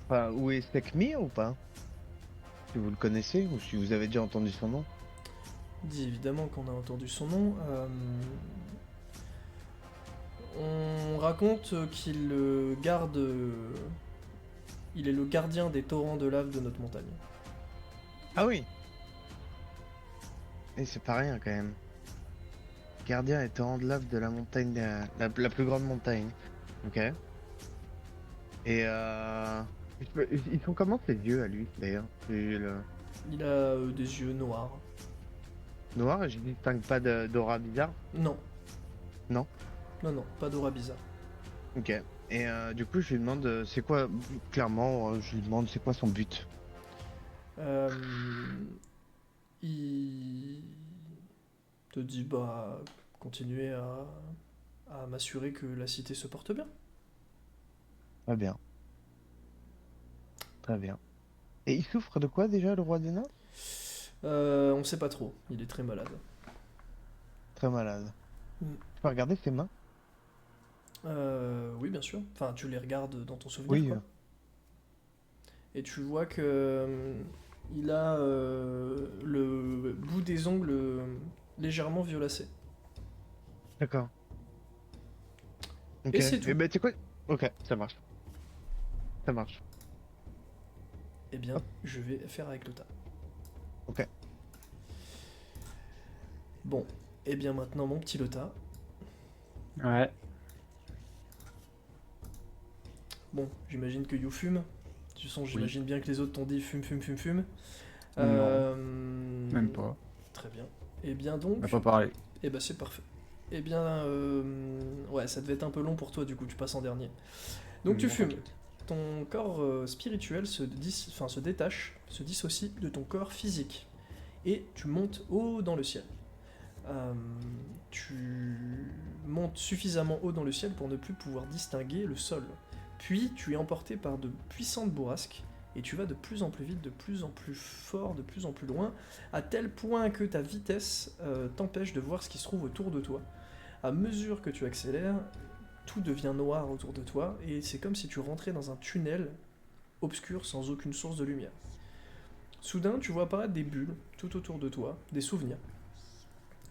Enfin, où est Sekmir ou pas? Si vous le connaissez ou si vous avez déjà entendu son nom? Dit évidemment qu'on a entendu son nom. On raconte qu'il garde... Il est le gardien des torrents de lave de notre montagne. Ah oui. Et c'est pas rien quand même. Gardien et torrent de lave de la montagne, la plus grande montagne. Ok. Et ils sont comment ses yeux à lui d'ailleurs? Il a des yeux noirs. Noir et je distingue pas d'aura bizarre. Non. Non. Non, pas d'aura bizarre. Ok. Et du coup je lui demande c'est quoi, clairement je lui demande c'est quoi son but. Euh, il te dit, bah, continuer à m'assurer que la cité se porte bien. Très bien. Très bien. Et il souffre de quoi déjà le roi des nains? On sait pas trop, il est très malade. Très malade. Mm. Tu peux regarder ses mains? Oui, bien sûr. Enfin, tu les regardes dans ton souvenir, Oui. quoi. Et tu vois que il a le bout des ongles légèrement violacé. D'accord. Ok. Et c'est tout. Et ben tu sais quoi? Ok, ça marche. Ça marche. Eh bien, je vais faire avec le tas. Ok. Bon, et bien maintenant, mon petit Lota. Ouais. Bon, j'imagine que You fume. De toute façon, j'imagine bien que les autres t'ont dit fume. Non. Même pas. Très bien. Et bien donc. On n'a pas parlé. Eh ben c'est parfait. Eh bien, ouais, ça devait être un peu long pour toi, du coup, tu passes en dernier. Donc tu Non, fumes. t'inquiète. Ton corps spirituel se détache, se dissocie de ton corps physique. Et tu montes haut dans le ciel. Tu montes suffisamment haut dans le ciel pour ne plus pouvoir distinguer le sol. Puis tu es emporté par de puissantes bourrasques, et tu vas de plus en plus vite, de plus en plus fort, de plus en plus loin, à tel point que ta vitesse t'empêche de voir ce qui se trouve autour de toi. À mesure que tu accélères, tout devient noir autour de toi, et c'est comme si tu rentrais dans un tunnel obscur sans aucune source de lumière. Soudain, tu vois apparaître des bulles tout autour de toi, des souvenirs,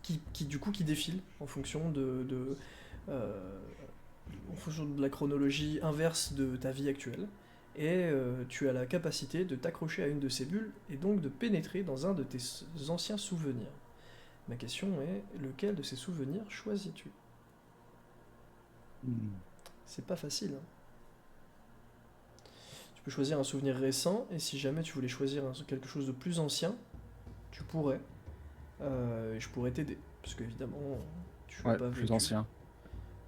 qui du coup qui défilent en fonction en fonction de la chronologie inverse de ta vie actuelle. Et tu as la capacité de t'accrocher à une de ces bulles et donc de pénétrer dans un de tes anciens souvenirs. Ma question est, lequel de ces souvenirs choisis-tu? C'est pas facile, hein. Tu peux choisir un souvenir récent, et si jamais tu voulais choisir quelque chose de plus ancien, tu pourrais. Et je pourrais t'aider, parce qu'évidemment, tu l'as Ouais, pas plus vécu. ancien.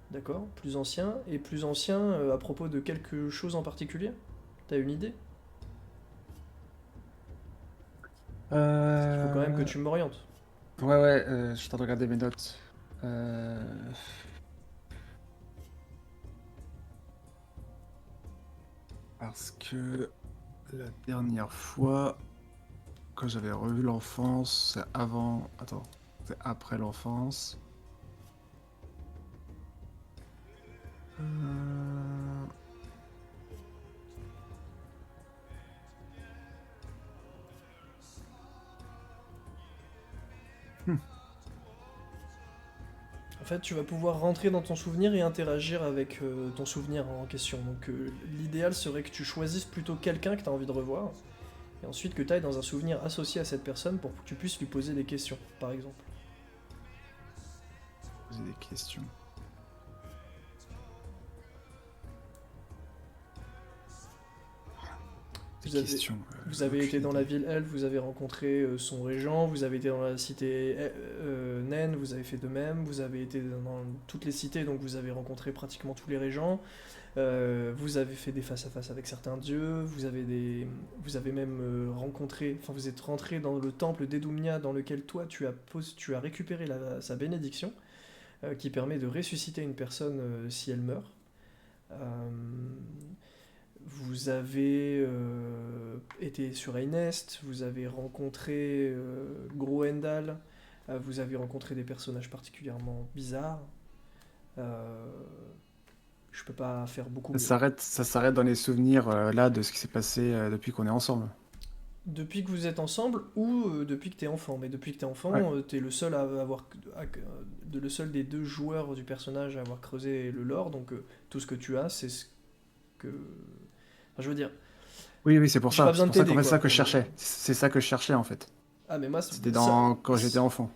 D'accord, plus ancien. Et plus ancien à propos de quelque chose en particulier? T'as une idée? Il faut quand même que tu m'orientes. Ouais, je suis en train de regarder mes notes. Parce que la dernière fois, quand j'avais revu l'enfance, c'est avant. Attends, c'est après l'enfance. En fait, tu vas pouvoir rentrer dans ton souvenir et interagir avec ton souvenir en question. Donc l'idéal serait que tu choisisses plutôt quelqu'un que tu as envie de revoir, et ensuite que tu ailles dans un souvenir associé à cette personne pour que tu puisses lui poser des questions, par exemple. Poser des questions. Des Vous avez- questions. Vous avez aucune été dans la idée. ville Elfe, vous avez rencontré son régent, vous avez été dans la cité Naine, vous avez fait de même, vous avez été dans toutes les cités, donc vous avez rencontré pratiquement tous les régents, vous avez fait des face-à-face avec certains dieux, vous avez même rencontré, enfin vous êtes rentré dans le temple d'Edumnia dans lequel toi tu as récupéré sa bénédiction, qui permet de ressusciter une personne si elle meurt. Euh, Vous avez été sur Einest, vous avez rencontré Groendal, vous avez rencontré des personnages particulièrement bizarres. Je peux pas faire beaucoup mieux. Ça s'arrête dans les souvenirs là de ce qui s'est passé depuis qu'on est ensemble. Depuis que vous êtes ensemble ou depuis que t'es enfant. Mais depuis que t'es enfant, Ouais. t'es le seul le seul des deux joueurs du personnage à avoir creusé le lore. Donc tout ce que tu as, c'est ce que. Enfin, je veux dire. Oui, c'est pour J'ai ça. pas C'est besoin de pour ça t'aider, qu'en fait, quoi, c'est ça que pour je le- cherchais. C'est ça que je cherchais en fait. Ah mais moi, C'était quand j'étais enfant.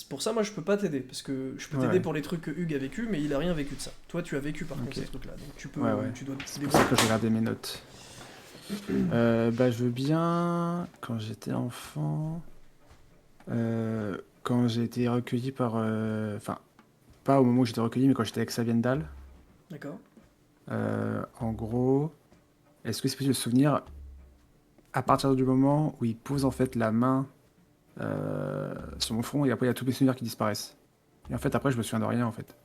pour ça, moi, je peux pas t'aider, parce que je peux Ouais. t'aider pour les trucs que Hugues a vécu, mais il a rien vécu de ça. Toi, tu as vécu par contre Ok. ces trucs-là, donc tu peux, Ouais. tu dois te C'est pour ça débrouiller. que je regardais mes notes. Je veux bien. Quand j'étais enfant. Quand j'ai été recueilli par. Enfin, pas au moment où j'étais recueilli, mais quand j'étais avec Saviendal. D'accord. En gros, est-ce que c'est possible de se souvenir à partir du moment où il pose en fait la main sur mon front et après il y a tous mes souvenirs qui disparaissent. Et en fait après je me souviens de rien en fait.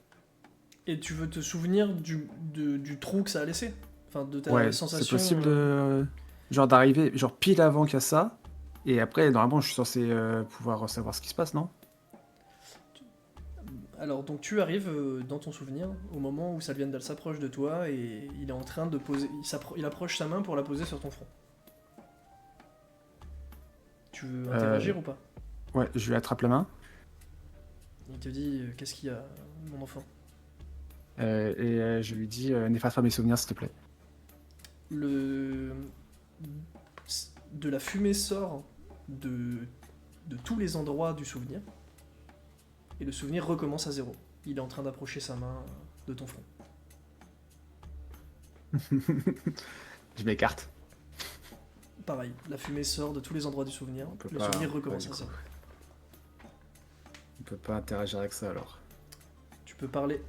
Et tu veux te souvenir du trou que ça a laissé? Enfin, de ta Ouais, c'est sensation. possible de genre d'arriver genre pile avant qu'il y a ça et après normalement je suis censé pouvoir savoir ce qui se passe, non? Alors, donc tu arrives dans ton souvenir au moment où Salviandal s'approche de toi et il est en train de poser. Il approche sa main pour la poser sur ton front. Tu veux interagir ou pas? Ouais, je lui attrape la main Il te dit qu'est-ce qu'il y a, mon enfant? et je lui dis n'efface pas mes souvenirs s'il te plaît. De la fumée sort de tous les endroits du souvenir, et le souvenir recommence à zéro. Il est en train d'approcher sa main de ton front. Je m'écarte. Pareil, la fumée sort de tous les endroits du souvenir, On peut le pas- souvenir recommence ouais, à du zéro. On peut pas interagir avec ça alors. Tu peux parler,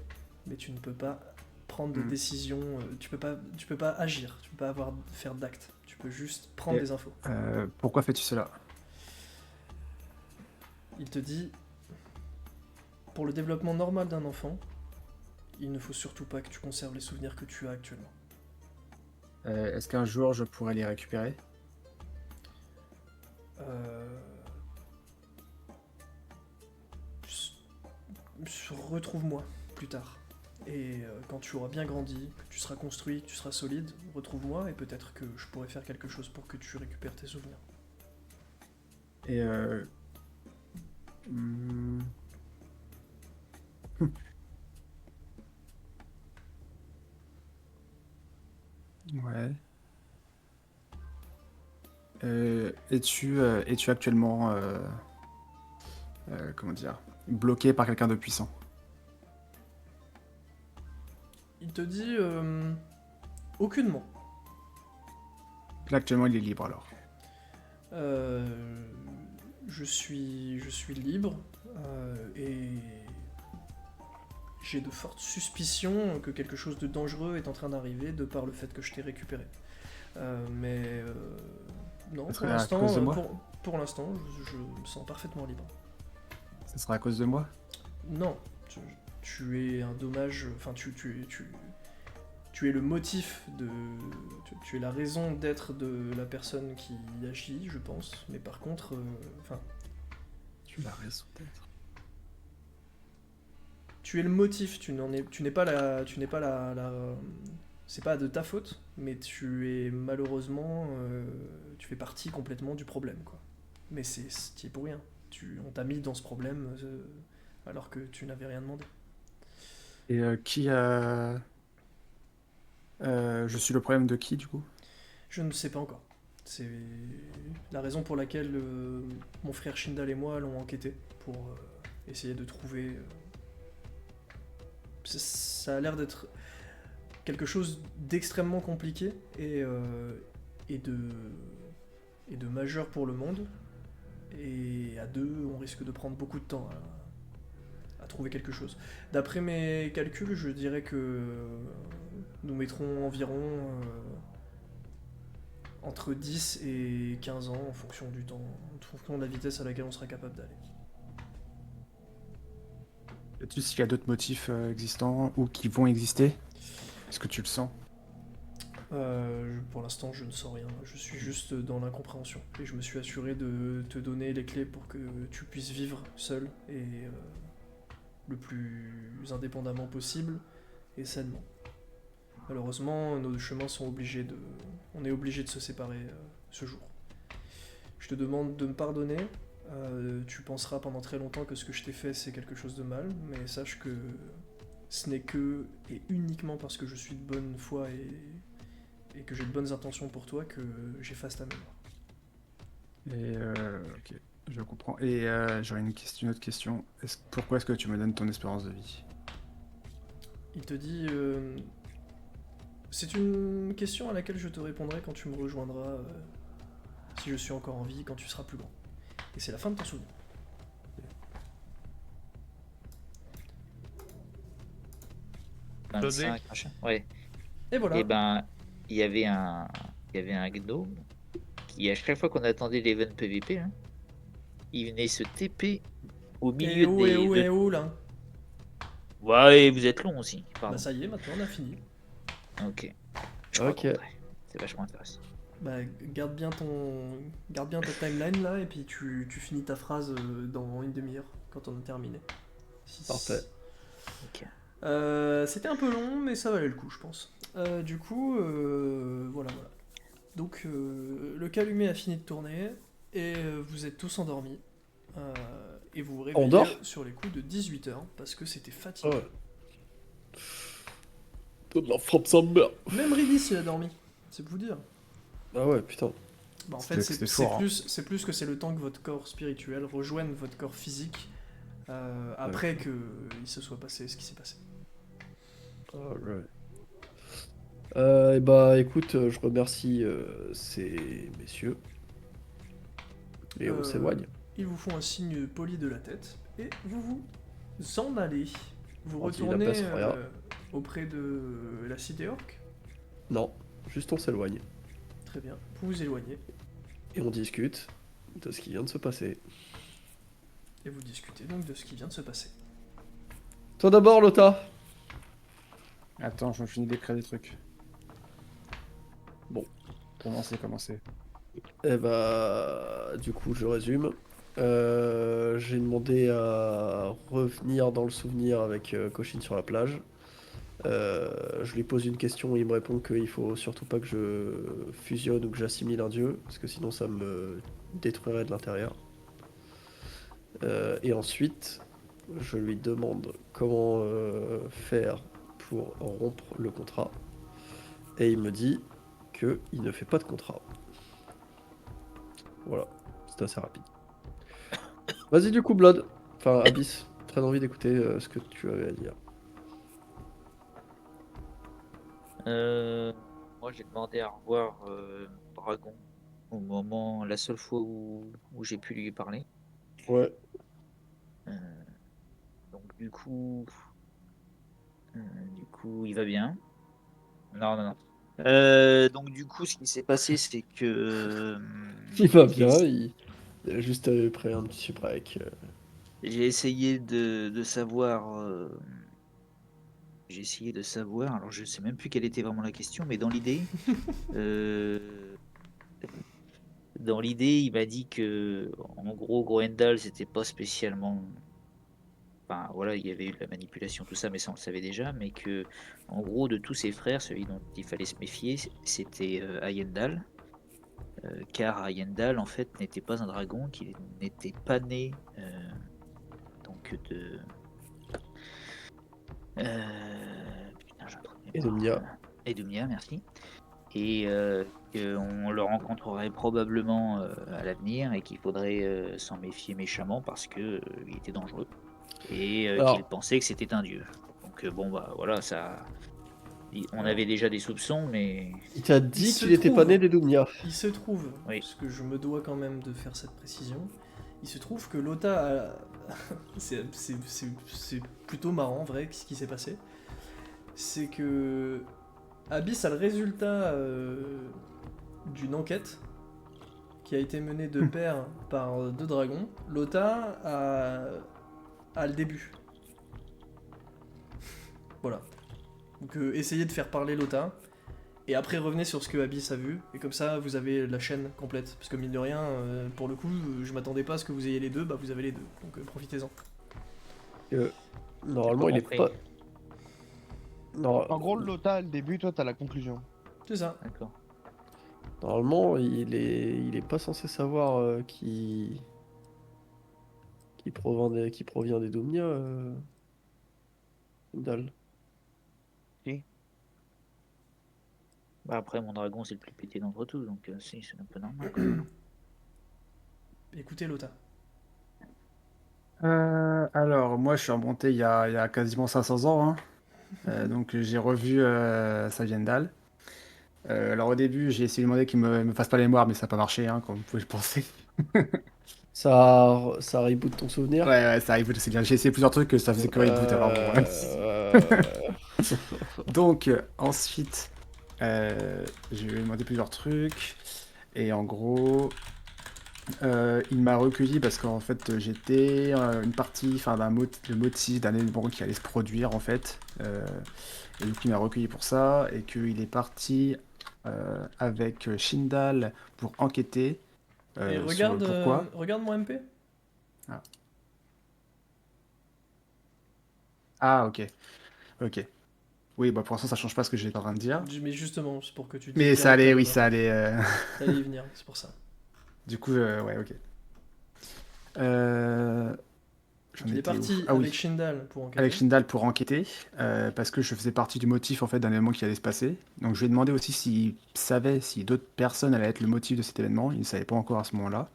mais tu ne peux pas prendre de décisions, tu peux pas agir, tu peux pas faire d'actes, tu peux juste prendre Et- des infos. Pourquoi fais-tu cela? Il te dit, pour le développement normal d'un enfant, il ne faut surtout pas que tu conserves les souvenirs que tu as actuellement. Est-ce qu'un jour je pourrais les récupérer? Euh, Retrouve-moi plus tard. Et quand tu auras bien grandi, que tu seras construit, que tu seras solide, retrouve-moi et peut-être que je pourrai faire quelque chose pour que tu récupères tes souvenirs. Et hmm, ouais. Es-tu actuellement, comment dire, bloqué par quelqu'un de puissant? Il te dit aucunement. Là, actuellement, il est libre alors. Je suis libre et j'ai de fortes suspicions que quelque chose de dangereux est en train d'arriver de par le fait que je t'ai récupéré. Non, Ça pour serait à l'instant, cause de moi? pour l'instant, je me sens parfaitement libre. Ça sera à cause de moi? Non, tu es un dommage. Enfin, tu es le motif de. Tu es la raison d'être de la personne qui agit, je pense. Mais par contre, enfin, Tu as raison peut-être. tu es le motif. Tu n'es pas c'est pas de ta faute, mais tu es malheureusement, tu fais partie complètement du problème, quoi. Mais t'y es pour rien. On t'a mis dans ce problème alors que tu n'avais rien demandé. Et qui a... je suis le problème de qui du coup? Je ne sais pas encore. C'est la raison pour laquelle mon frère Shindal et moi allons enquêter pour essayer de trouver. Ça a l'air d'être quelque chose d'extrêmement compliqué et de majeur pour le monde. Et à deux, on risque de prendre beaucoup de temps à trouver quelque chose. D'après mes calculs, je dirais que nous mettrons environ entre 10 et 15 ans en fonction du temps, en fonction de la vitesse à laquelle on sera capable d'aller. Sais-tu s'il y a d'autres motifs existants ou qui vont exister? Est-ce que tu le sens? Pour l'instant, je ne sens rien. Je suis juste dans l'incompréhension. Et je me suis assuré de te donner les clés pour que tu puisses vivre seul et le plus indépendamment possible et sainement. Malheureusement, nos chemins sont obligés de... On est obligé de se séparer ce jour. Je te demande de me pardonner. Tu penseras pendant très longtemps que ce que je t'ai fait, c'est quelque chose de mal, mais sache que ce n'est que et uniquement parce que je suis de bonne foi et que j'ai de bonnes intentions pour toi que j'efface ta mémoire. Et ok, je comprends. Et j'aurais une autre question. Pourquoi est-ce que tu me donnes ton espérance de vie? Il te dit... c'est une question à laquelle je te répondrai quand tu me rejoindras, si je suis encore en vie, quand tu seras plus grand. Et c'est la fin de ton souvenir. Donné. 25, machin. Ouais. Et voilà. Et ben, il y avait un gnome qui, à chaque fois qu'on attendait l'event PVP, hein, il venait se TP au milieu Et où là? Ouais, vous êtes long aussi. Pardon. Bah ça y est, maintenant on a fini. Ok. Je Ok. raconterai. C'est vachement intéressant. Bah garde bien ta timeline là et puis tu finis ta phrase dans une demi-heure quand on a terminé. Parfait. Ok. C'était un peu long mais ça valait le coup je pense. Du coup voilà. Donc le calumet a fini de tourner et vous êtes tous endormis. Et vous vous réveillez dort sur les coups de 18h parce que c'était fatigant. Toute la frappe sans meurt. Même Ridis il a dormi, c'est pour vous dire. Ah ouais, putain. Bah, en fait, C'était fort, hein. c'est plus que c'est le temps que votre corps spirituel rejoigne votre corps physique après que il se soit passé ce qui s'est passé. Alright. Et bah écoute, je remercie ces messieurs. Et on s'éloigne. Ils vous font un signe poli de la tête et vous vous en allez. Vous On dit la retournez place royale. auprès de la cité orque. Non, juste on s'éloigne. Très bien, vous vous éloignez Et on discute de ce qui vient de se passer. et vous discutez donc de ce qui vient de se passer. Toi d'abord, Lota. Attends, je finis d'écrire des trucs. Commencez. Eh bah, du coup, je résume. J'ai demandé à revenir dans le souvenir avec Cochin sur la plage. Je lui pose une question et il me répond qu'il faut surtout pas que je fusionne ou que j'assimile un dieu, parce que sinon ça me détruirait de l'intérieur. Et ensuite, je lui demande comment faire pour rompre le contrat. Et il me dit qu'il ne fait pas de contrat. Voilà, c'était assez rapide. Vas-y du coup, Blood. Enfin, Abyss. Très envie d'écouter ce que tu avais à dire. Moi, j'ai demandé à revoir Dragon au moment, la seule fois où j'ai pu lui parler. Ouais. Euh, donc du coup, il va bien. Non, non, non. Donc du coup, ce qui s'est passé, c'est que Il va j'ai bien, il a juste pris un petit break. j'ai essayé de savoir. J'ai essayé de savoir. Alors, je sais même plus quelle était vraiment la question, mais euh, dans l'idée, il m'a dit que, en gros, Groendal, c'était pas spécialement. Enfin, voilà, il y avait eu de la manipulation, tout ça, mais ça, on le savait déjà. Mais que, en gros, de tous ses frères, celui dont il fallait se méfier, c'était Ayendal. Car Ayendal, en fait, n'était pas un dragon, qu'il n'était pas né donc de. Putain, j'ai un trou de Et mémoire. Domnia. Edumia, merci. Et qu'on le rencontrerait probablement à l'avenir et qu'il faudrait s'en méfier méchamment parce que il était dangereux et qu'il Alors, pensait que c'était un dieu. Donc bon bah voilà, ça, on Alors, avait déjà des soupçons, mais il t'a il dit se qu'il était pas trouve, né des Domnia. il se trouve, oui. parce que je me dois quand même de faire cette précision, il se trouve que Lota a... c'est plutôt marrant, en vrai, ce qui s'est passé. C'est que Abyss a le résultat d'une enquête qui a été menée de pair par deux dragons. Lota a le début. Voilà. Donc essayez de faire parler Lota. Et après revenez sur ce que Abyss a vu. Et comme ça, vous avez la chaîne complète. Parce que mine de rien, pour le coup, je m'attendais pas à ce que vous ayez les deux. Bah vous avez les deux. Donc profitez-en. Euh, J'ai Normalement, pas il est compris. pas. Non, En gros, Lota, le début, toi, t'as la conclusion. C'est ça. D'accord. normalement, il est pas censé savoir qui provient des Domnia, Dal. Si. Bah après mon dragon c'est le plus pété d'entre tous, donc c'est un peu normal quand même. Écoutez Lota. Alors, moi, je suis remonté il y a quasiment 500 ans, hein. Donc, j'ai revu Saviendal. Alors, au début, j'ai essayé de demander qu'il me fasse pas la mémoire, mais ça n'a pas marché, hein, comme vous pouvez le penser. Ça reboot ton Ouais, souvenir? ouais, ça arrive, c'est bien. J'ai essayé plusieurs trucs, ça faisait que reboot, alors bon. Ouais. Euh... Donc, ensuite, j'ai demandé plusieurs trucs. Et en gros, il m'a recueilli parce qu'en fait, j'étais une partie, enfin, le motif d'un élément qui allait se produire, en fait. Et donc, il m'a recueilli pour ça. Et qu'il est parti avec Shindal pour enquêter Et sur le regarde, pourquoi. regarde mon MP. Ah, Ah, ok. Ok. Oui, bah pour l'instant, ça change pas ce que j'étais en train de dire. Mais justement, c'est pour que tu dises Mais ça direct à allait, oui, Lota. ça allait. T'allais y venir, c'est pour ça. Du coup, ouais, ok. Euh, J'en Il est étais où? parti Ah avec oui, Shindal pour avec enquêter. Shindal pour enquêter, parce que je faisais partie du motif en fait d'un événement qui allait se passer. Donc je lui ai demandé aussi s'il savait si d'autres personnes allaient être le motif de cet événement. Il ne savait pas encore à ce moment-là.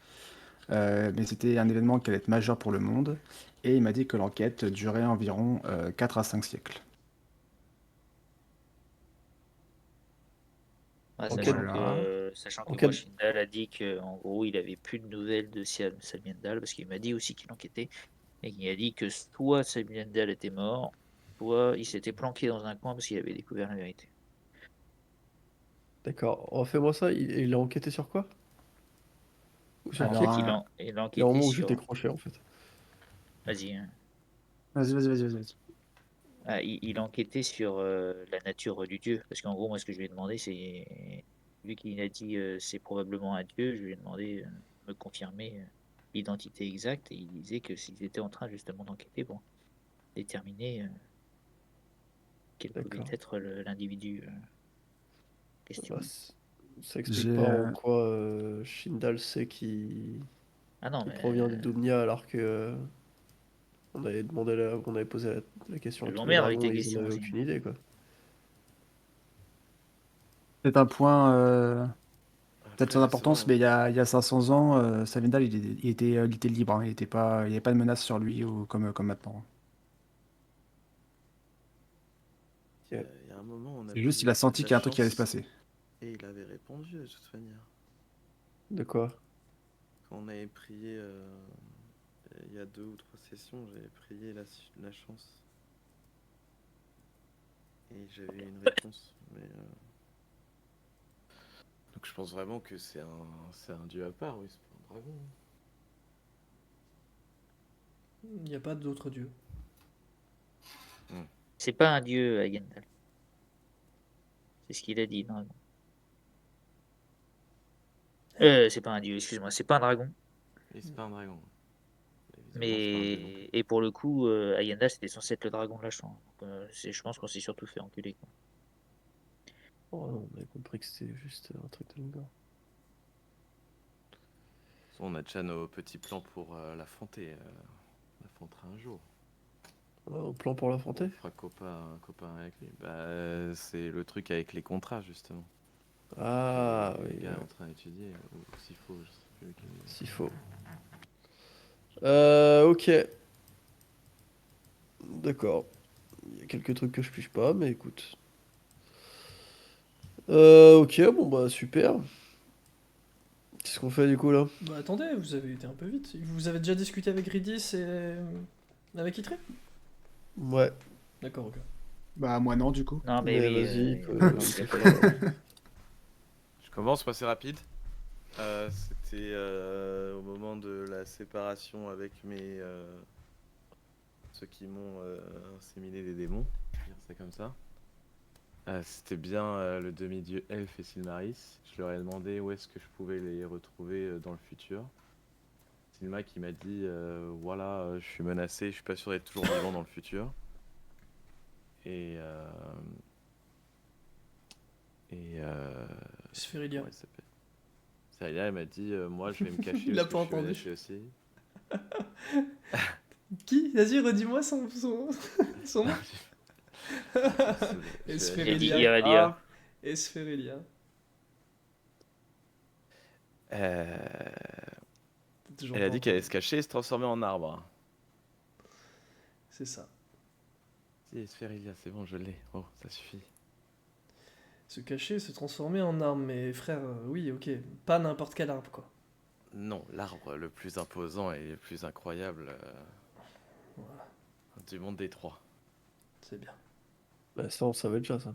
Mais c'était un événement qui allait être majeur pour le monde. Et il m'a dit que l'enquête durait environ 4 à 5 siècles. Ah, Enquête, Voilà. sachant que moi enquête. Shindal a dit que en gros il avait plus de nouvelles de Salmiendal parce qu'il m'a dit aussi qu'il enquêtait et qu'il a dit que soit Salmiendal était mort, soit il s'était planqué dans un coin parce qu'il avait découvert la vérité. D'accord. Refais-moi ça. Il a enquêté sur quoi? Ou Bah, sur en qui? Alors, fait, il a Il y a un enquêté moment où sur. j'étais croché en fait. Vas-y, hein. vas-y. Il a enquêté sur la nature du dieu. Parce qu'en gros, moi, ce que je lui ai demandé, c'est vu qu'il a dit c'est probablement un dieu, je lui ai demandé de me confirmer l'identité exacte et il disait que s'ils étaient en train justement d'enquêter pour déterminer quel pouvait D'accord. être l'individu question. Bah, ça explique J'ai pas en quoi Shindal sait qu'il Ah non, qu'il mais provient des Dumnia alors que on avait on avait posé la question je à tous les l'emmerde avec dragons tes et ils en questions avaient aussi. aucune idée quoi. peut-être un point peut-être Après, son récemment, importance, mais il y a 500 ans, Savendal, il était libre, hein, il était pas, il n'y avait pas de menace sur lui comme maintenant. Ok. il y a un moment, on a C'est juste, posé il a le truc senti de qu'il y la a un truc qui allait se chance passer. et il avait répondu de toute manière. De quoi? Quand on avait prié il y a 2 ou 3 sessions, j'avais prié la chance et j'avais une réponse. Mais donc je pense vraiment que c'est un dieu à part, oui, c'est pas un dragon. Il n'y a pas d'autre dieu. C'est pas un dieu, Agendal. C'est ce qu'il a dit, dragon. C'est pas un dieu, excuse-moi, c'est pas un dragon. Et c'est pas un dragon. Évidemment, c'est pas un dieu non plus. Mais et pour le coup, Agendal c'était censé être le dragon de la chambre. Donc, je pense qu'on s'est surtout fait enculer, quoi. Oh, on avait compris que c'était juste un truc de Lungor. On a déjà nos petits plans pour l'affronter. On l'affrontera un jour. Un plan pour l'affronter? On fera copain avec lui. Bah, c'est le truc avec les contrats, justement. Ah Le oui, gars est en train d'étudier, ou s'il faut, je sais plus lequel. s'il faut. Ok. D'accord. Il y a quelques trucs que je pige pas, mais écoute. Ok, bon bah super. Qu'est-ce qu'on fait du coup là? Bah attendez, vous avez été un peu vite. Vous avez déjà discuté avec Ridis et avec Itré? Ouais, D'accord, ok. Bah, moi non, du coup. Non, mais mais oui, vas-y, il a peut- fallu- Je commence, moi c'est rapide. C'était au moment de la séparation avec ceux qui m'ont inséminé des démons, je vais dire ça comme ça. C'était bien le demi-dieu Elf et Silmaris. Je leur ai demandé où est-ce que je pouvais les retrouver dans le futur. Silma qui m'a dit voilà, je suis menacé, je suis pas sûr d'être toujours vivant dans le futur. Et Sphérélia. comment elle s'appelle Célia, elle m'a dit moi je vais me cacher Il l'a parce pas que je suis entendu. menacé aussi. Qui? Vas-y, redis-moi son nom. Je- J'ai dit Esphérélia. Iralia. Esphérélia. Euh, T'as toujours Elle a pas dit qu'elle allait entendu. se cacher et se transformer en arbre. C'est ça. Si, Sphérélia, c'est bon, je l'ai. Oh, ça suffit. Se cacher, se transformer en arme. Mais frère, oui, ok. Pas n'importe quel arbre, quoi. Non, l'arbre le plus imposant et le plus incroyable Voilà, du monde des trois. c'est bien. Bah ça on savait déjà ça.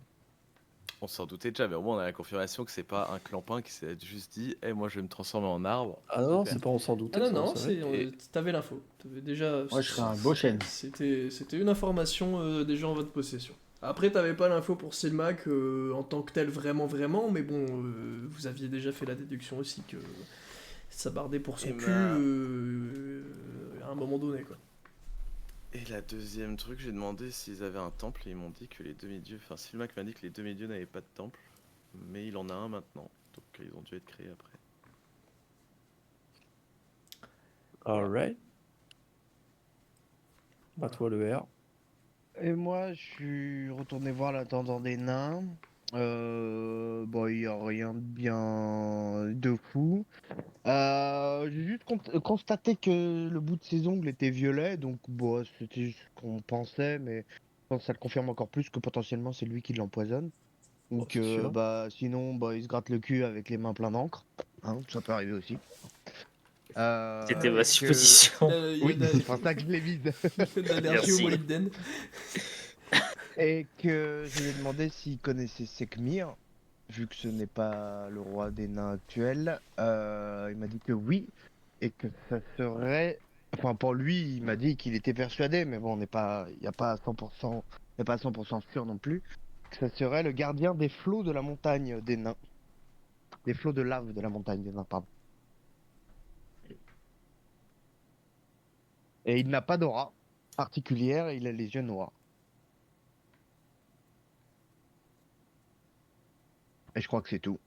On s'en doutait déjà, mais au moins on a la confirmation que c'est pas un clampin qui s'est juste dit « Eh, moi je vais me transformer en arbre. » Ah non, Super. c'est pas on s'en Ah doutait, non, ça on non, savait. t'avais l'info. T'avais déjà. Moi, je serais un beau chêne. C'était une information déjà en votre possession. Après, t'avais pas l'info pour Silmac en tant que tel, vraiment, mais bon, vous aviez déjà fait la déduction aussi que ça bardait pour son Et cul à un moment donné, quoi. Et la deuxième truc, j'ai demandé s'ils avaient un temple et ils m'ont dit que les demi-dieux... Enfin, Sylvac m'a dit que les demi-dieux n'avaient pas de temple, mais il en a un maintenant. Donc ils ont dû être créés après. Alright. À toi le R. Et moi, je suis retourné voir l'intendant des nains. Bon, il n'y a rien de bien de fou. J'ai juste constaté que le bout de ses ongles était violet, donc bon, c'était juste ce qu'on pensait, mais je pense que ça le confirme encore plus que potentiellement c'est lui qui l'empoisonne. Ou Oh, c'est que sûr. bah sinon bah il se gratte le cul avec les mains pleines d'encre. Hein, ça peut arriver aussi. C'était Et ma que- supposition. Oui, c'est pour ça que je l'ai vise. Il fait de l'allergie au Merci. molybdène. Et que je lui ai demandé s'il connaissait Sekmir, vu que ce n'est pas le roi des nains actuel. Il m'a dit que oui, et que ça serait... Enfin, pour lui, il m'a dit qu'il était persuadé, mais bon, il n'y a pas à 100%, on n'est pas à 100% sûr non plus, que ça serait le gardien des flots de la montagne des nains. des flots de lave de la montagne, non, pardon. Et il n'a pas d'aura particulière, il a les yeux noirs. Et je crois que c'est tout.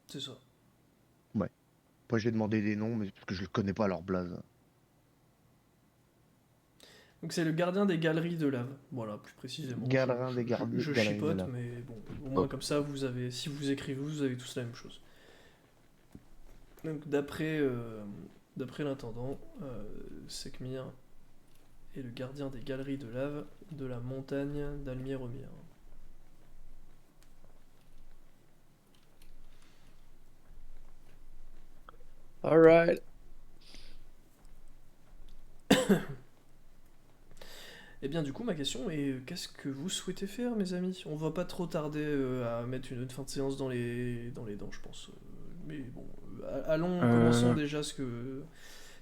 C'est ça. Moi j'ai demandé des noms, mais c'est parce que je ne connais pas leur blaze. Donc c'est le gardien des galeries de lave. Voilà, plus précisément. Galerin des gardiens. Je chipote, mais bon, au moins comme ça, vous avez, si vous écrivez, vous avez tous la même chose. Donc d'après l'intendant, Sekmir est le gardien des galeries de lave de la montagne d'Almir-Omir. Alright. Et bien du coup, ma question est, qu'est-ce que vous souhaitez faire, mes amis? On va pas trop tarder à mettre une fin de séance dans les dents, je pense. Mais bon, allons, commençons déjà ce que...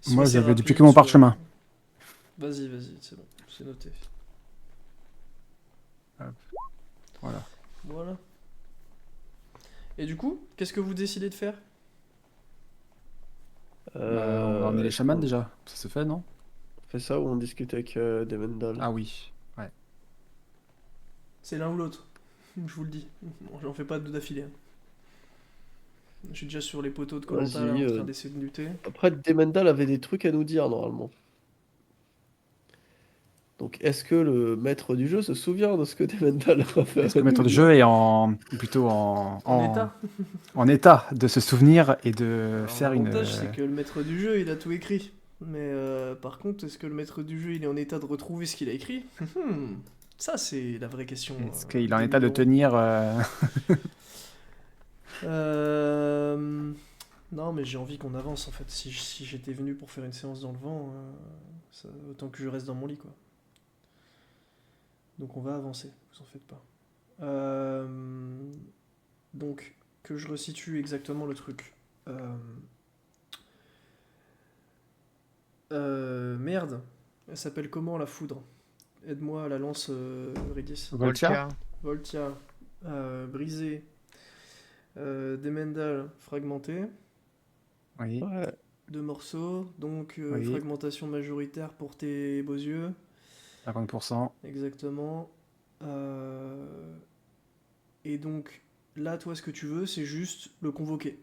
Moi, c'est j'avais rapide, dupliqué mon soit- parchemin. Vas-y, c'est bon, c'est noté. Voilà. Voilà. Et du coup, qu'est-ce que vous décidez de faire? On va emmener les chamans déjà. Ça se fait, non? On fait ça ou on discute avec Demendal? Ah oui. Ouais. C'est l'un ou l'autre. Je vous le dis. Bon, j'en fais pas deux d'affilée. Hein. Je suis déjà sur les poteaux de Koh-Lanta là, Vas-y, en train d'essayer de lutter. Après, Demendal avait des trucs à nous dire normalement. Donc, est-ce que le maître du jeu se souvient de ce que Demendal a fait? Est-ce que le maître du jeu est plutôt En état. en état de se souvenir et de Alors, faire une. l'avantage, c'est que le maître du jeu, il a tout écrit. Mais par contre, est-ce que le maître du jeu, il est en état de retrouver ce qu'il a écrit? Ça, c'est la vraie question. Est-ce qu'il est en état de tenir. Non, mais j'ai envie qu'on avance en fait. Si j'étais venu pour faire une séance dans le vent, autant que je reste dans mon lit quoi. Donc on va avancer, vous en faites pas. Donc, que je resitue exactement le truc. Merde, elle s'appelle comment la foudre? Aide-moi à la lance, Ridis. Voltia. Voltia, brisé, Demendal, fragmenté, Oui. Ouais. 2 morceaux, donc Oui. fragmentation majoritaire pour tes beaux yeux, 50%. exactement. Et donc là, toi, ce que tu veux, c'est juste le convoquer,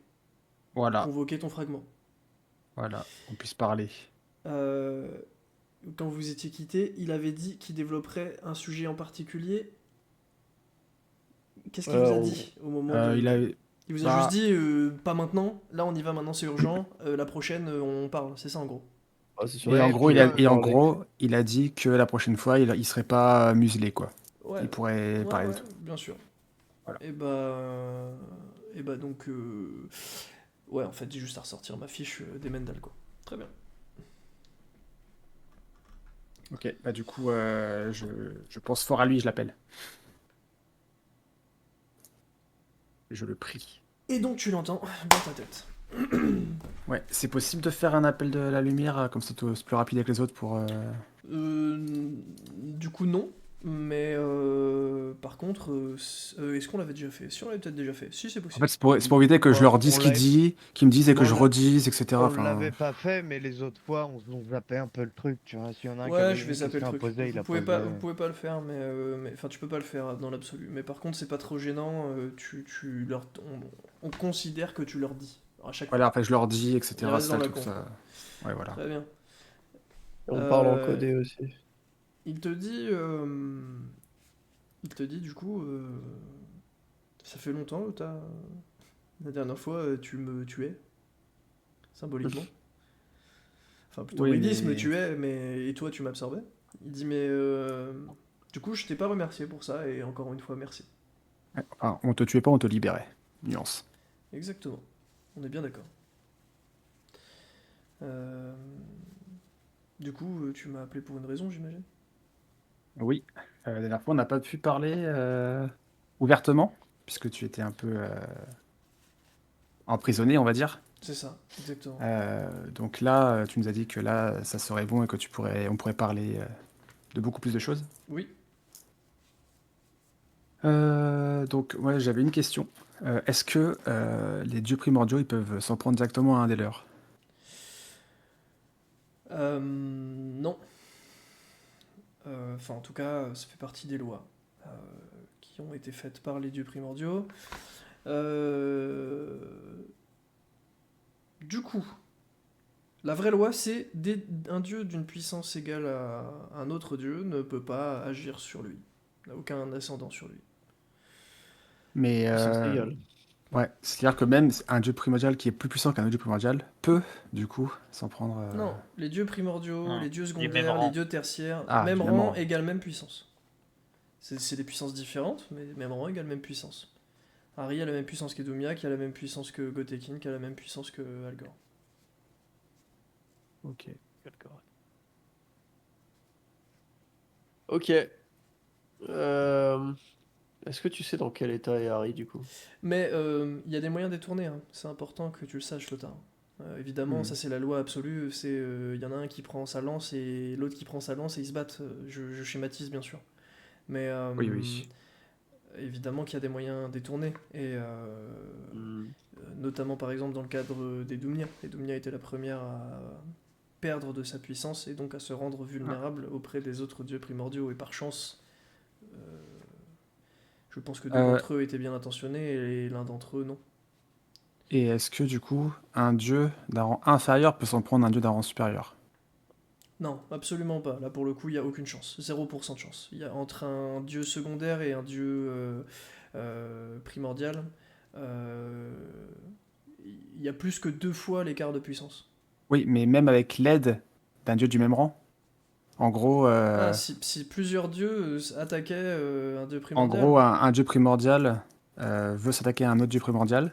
Voilà. convoquer ton fragment. Voilà. On puisse parler. Quand vous étiez quittés, il avait dit qu'il développerait un sujet en particulier. Qu'est-ce qu'il vous a dit au moment de... Il vous a juste dit pas maintenant, là on y va maintenant, c'est urgent, la prochaine on parle, c'est ça en gros. Ah, c'est sûr. Et en gros, puis, il a dit que la prochaine fois, il serait pas muselé, quoi. Ouais, Il pourrait parler de ouais, tout. bien sûr. Voilà. Et bah donc ouais, en fait j'ai juste à ressortir ma fiche des Mendal quoi. Très bien. Ok, bah du coup, je pense fort à lui, je l'appelle. Je le prie. Et donc tu l'entends dans ta tête. Ouais, c'est possible de faire un appel de la lumière, comme ça c'est plus rapide avec les autres pour... Du coup non, mais par contre, est-ce qu'on l'avait déjà fait? Si on l'avait peut-être déjà fait, si c'est En possible. fait, c'est pour éviter que je leur dise ce qu'il dit, qu'ils me disent et que On je l'a- redise, etc. On Enfin, l'avait pas fait, mais les autres fois, on zappait un peu le truc, tu vois. S'il y en a un qui Ouais, avait je vais une zapper le question à truc. poser, il Vous a pouvez posé. vous pouvez pas le faire, enfin tu peux pas le faire dans l'absolu. Mais par contre, c'est pas trop gênant. On considère que tu leur dis à chaque voilà, après je leur dis, etc. Il reste C'est ça dans le la truc, con. ça. Ouais, voilà. Très bien. on parle en Euh, codé aussi. Il te dit, du coup, ça fait longtemps, la dernière fois, tu me tuais, symboliquement. Enfin, plutôt Oui, Ridis me mais... tuait, et toi, tu m'absorbais. Il dit, mais du coup, je t'ai pas remercié pour ça, et encore une fois, merci. Enfin, on te tuait pas, on te libérait. Nuance. Exactement. On est bien d'accord. Du coup, tu m'as appelé pour une raison, j'imagine? Oui. La dernière fois, on n'a pas pu parler ouvertement, puisque tu étais un peu emprisonné, on va dire. C'est ça, exactement. Donc là, tu nous as dit que là, ça serait bon et que on pourrait parler de beaucoup plus de choses. Oui. Donc, ouais, j'avais une question. Est-ce que les dieux primordiaux, ils peuvent s'en prendre directement à un des leurs? Non. Enfin, en tout cas, ça fait partie des lois qui ont été faites par les dieux primordiaux. Euh, Du coup, la vraie loi, c'est un dieu d'une puissance égale à un autre dieu ne peut pas agir sur lui. N'a aucun ascendant sur lui. Mais Puissance égale. ouais, c'est-à-dire que même un dieu primordial qui est plus puissant qu'un autre dieu primordial peut, du coup, s'en prendre. Non, les dieux primordiaux, Non, les dieux du même secondaires, les rang. dieux tertiaires, Ah, même du même rang rang. égale même puissance. C'est des puissances différentes, mais même rang égale même puissance. Harry a la même puissance qu'Edumia, qui a la même puissance que Gotekin, qui a la même puissance que Algor. Ok. D'accord. Ok. Est-ce que tu sais dans quel état est Harry du coup? Mais il y a des moyens détournés, hein. C'est important que tu le saches, Lothar. Évidemment, Hmm. ça c'est la loi absolue, il y en a un qui prend sa lance et l'autre qui prend sa lance et ils se battent. Je schématise bien sûr. Mais Oui, oui. évidemment qu'il y a des moyens détournés. Et Hmm. notamment par exemple dans le cadre des Dumnia. Les Dumnia étaient la première à perdre de sa puissance et donc à se rendre vulnérable auprès des autres dieux primordiaux. Et par chance, euh, je pense que deux Euh, d'entre eux étaient bien intentionnés et l'un d'entre eux non. et est-ce que, du coup, un dieu d'un rang inférieur peut s'en prendre à un dieu d'un rang supérieur? Non, absolument pas. Là, pour le coup, il n'y a aucune chance. 0% de chance. Il y a entre un dieu secondaire et un dieu primordial, euh, il y a plus que 2 fois l'écart de puissance. Oui, mais même avec l'aide d'un dieu du même rang? En gros, Ah, si plusieurs dieux attaquaient un dieu en primordial, gros, un dieu primordial veut s'attaquer à un autre dieu primordial,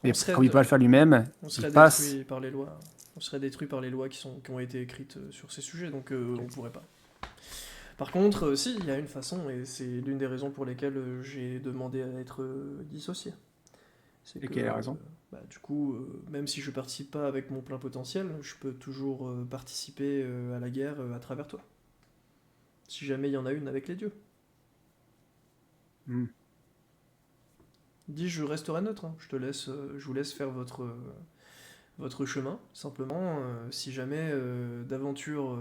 on mais serait, comme il peut de- pas le faire lui-même, on il serait passe. détruit par les lois. On serait détruit par les lois qui ont été écrites sur ces sujets, donc on pourrait pas. Par contre, si, il y a une façon, et c'est l'une des raisons pour lesquelles j'ai demandé à être dissocié. C'est Et que, quelle est la raison? du coup, même si je participe pas avec mon plein potentiel, je peux toujours participer à la guerre à travers toi. Si jamais il y en a une avec les dieux. Hmm. Dis, je resterai neutre, hein. Je vous laisse faire votre chemin. Simplement, si jamais d'aventure